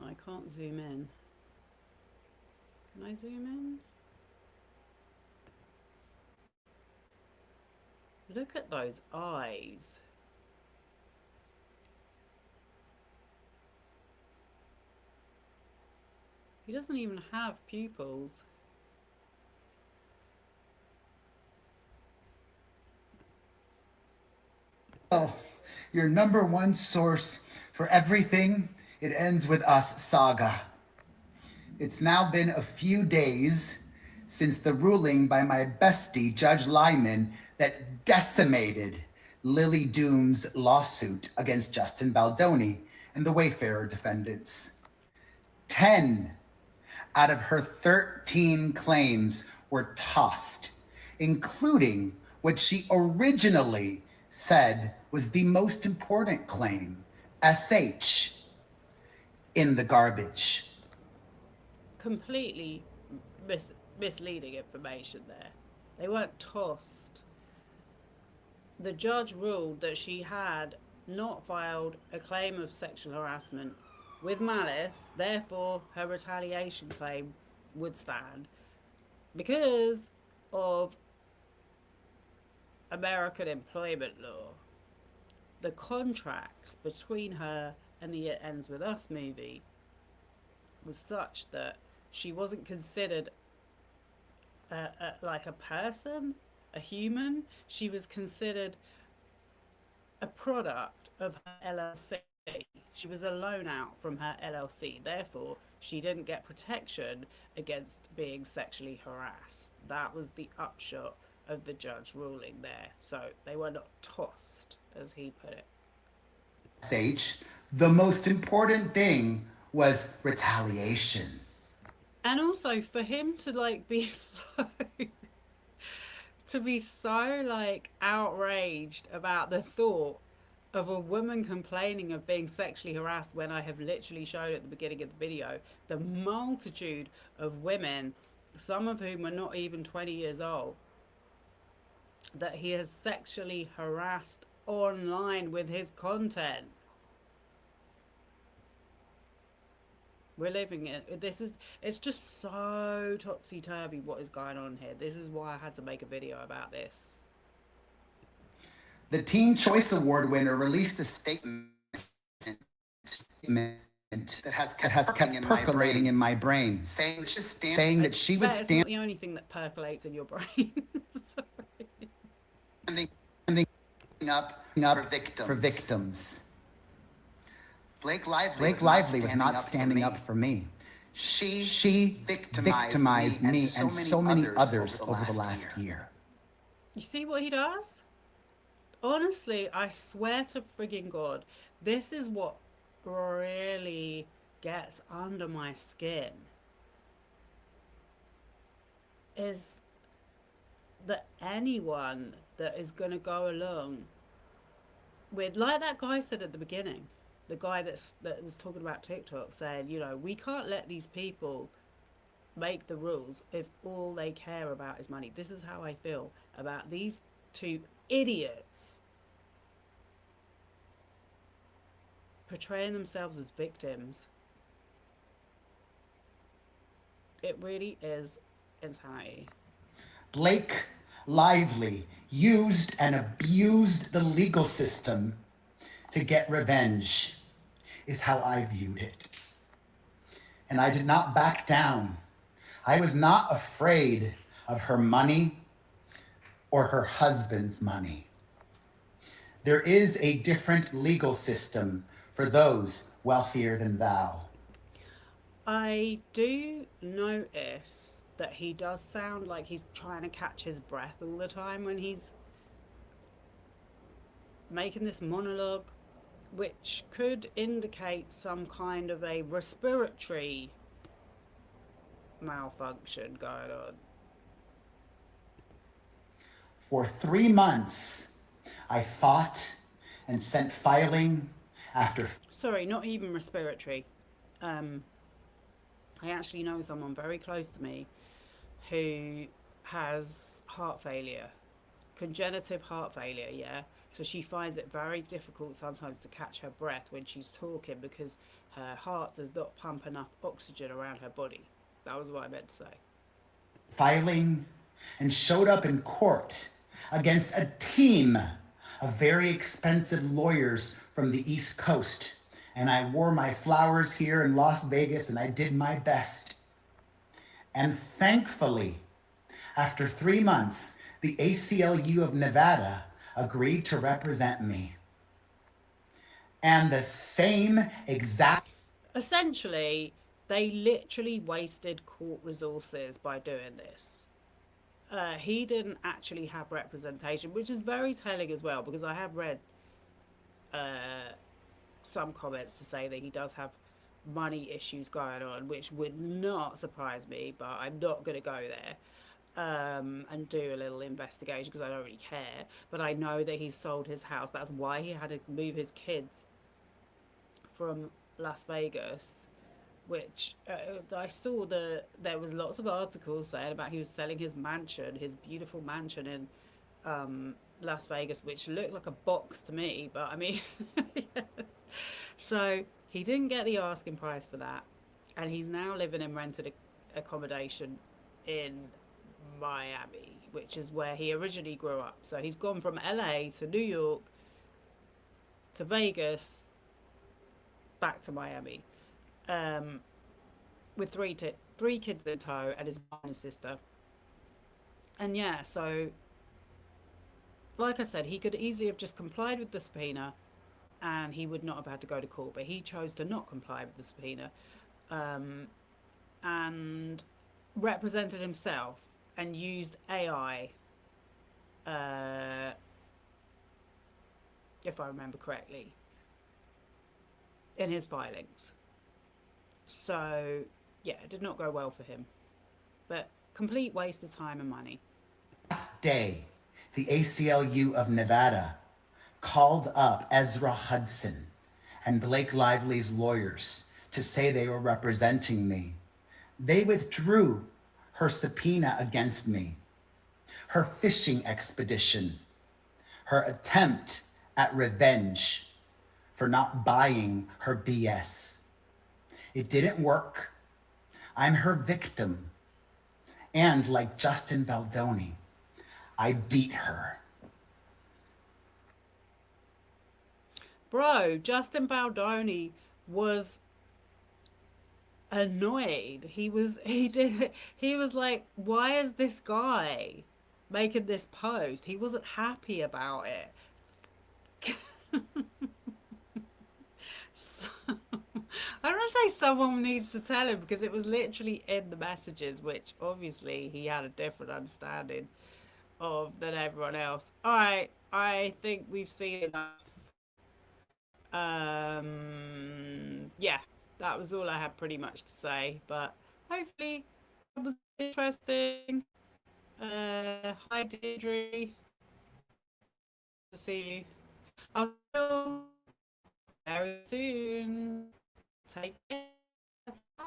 I can't zoom in. Can I zoom in? Look at those eyes. He doesn't even have pupils. Oh, your number one source for everything it ends with us saga. It's now been a few days since the ruling by my bestie, Judge Lyman, that decimated Lily Doom's lawsuit against Justin Baldoni and the Wayfarer defendants. 10 out of her 13 claims were tossed, including what she originally said was the most important claim, SH, in the garbage. Completely misleading information there. They weren't tossed. The judge ruled that she had not filed a claim of sexual harassment with malice, therefore her retaliation claim would stand because of American employment law. The contract between her and the It Ends With Us movie was such that she wasn't considered like a person, a human. She was considered a product of her LLC. She was a loan out from her LLC. Therefore, she didn't get protection against being sexually harassed. That was the upshot of the judge ruling there. So they were not tossed, as he put it. The most important thing was retaliation. And also for him to like be so like outraged about the thought of a woman complaining of being sexually harassed, when I have literally showed at the beginning of the video the multitude of women, some of whom are not even 20 years old, that he has sexually harassed online with his content. We're living in it's just so topsy-turvy what is going on here. This is why I had to make a video about this. The Teen Choice Award winner released a statement that has kept percolating in my brain, saying that she was It's not the only thing that percolates in your brain. standing up for victims. Blake Lively was not standing up for me. She victimized me and so many others over the last year. You see what he does? Honestly, I swear to frigging God, this is what really gets under my skin. Is that anyone that is going to go along with, like that guy said at the beginning, the guy that was talking about TikTok, saying, you know, we can't let these people make the rules if all they care about is money. This is how I feel about these two idiots portraying themselves as victims. It really is insanity. Blake Lively used and abused the legal system to get revenge, is how I viewed it. And I did not back down. I was not afraid of her money or her husband's money. There is a different legal system for those wealthier than thou. I do notice that he does sound like he's trying to catch his breath all the time when he's making this monologue, which could indicate some kind of a respiratory malfunction going on. For 3 months, I fought and sent filing after... Sorry, not even respiratory. I actually know someone very close to me who has heart failure, congenitive heart failure, yeah? So she finds it very difficult sometimes to catch her breath when she's talking because her heart does not pump enough oxygen around her body. That was what I meant to say. Filing and showed up in court against a team of very expensive lawyers from the East Coast. And I wore my flowers here in Las Vegas and I did my best. And thankfully, after 3 months, the ACLU of Nevada agreed to represent me. And the same exact... Essentially, they literally wasted court resources by doing this. He didn't actually have representation, which is very telling as well, because I have read some comments to say that he does have money issues going on, which would not surprise me, but I'm not going to go there and do a little investigation because I don't really care. But I know that he sold his house. That's why he had to move his kids from Las Vegas, which I saw there was lots of articles saying about he was selling his mansion, his beautiful mansion in Las Vegas, which looked like a box to me, but I mean, yeah. So he didn't get the asking price for that, and he's now living in rented accommodation in Miami, which is where he originally grew up. So he's gone from LA to New York to Vegas back to Miami, with three kids in tow and his mom and sister. And yeah, so like I said, he could easily have just complied with the subpoena and he would not have had to go to court, but he chose to not comply with the subpoena and represented himself and used AI, if I remember correctly, in his filings. So yeah, it did not go well for him, but complete waste of time and money. That day, the ACLU of Nevada called up Ezra Hudson and Blake Lively's lawyers to say they were representing me. They withdrew her subpoena against me, her fishing expedition, her attempt at revenge for not buying her BS. It didn't work. I'm her victim. And like Justin Baldoni, I beat her. Bro, Justin Baldoni was annoyed. He was like, why is this guy making this post? He wasn't happy about it. So, I don't want to say someone needs to tell him, because it was literally in the messages, which obviously he had a different understanding of than everyone else. All right, I think we've seen enough. Yeah, that was all I had pretty much to say, but hopefully it was interesting. Hi Deirdre, to see you. I'll see you very soon. Take care. Bye.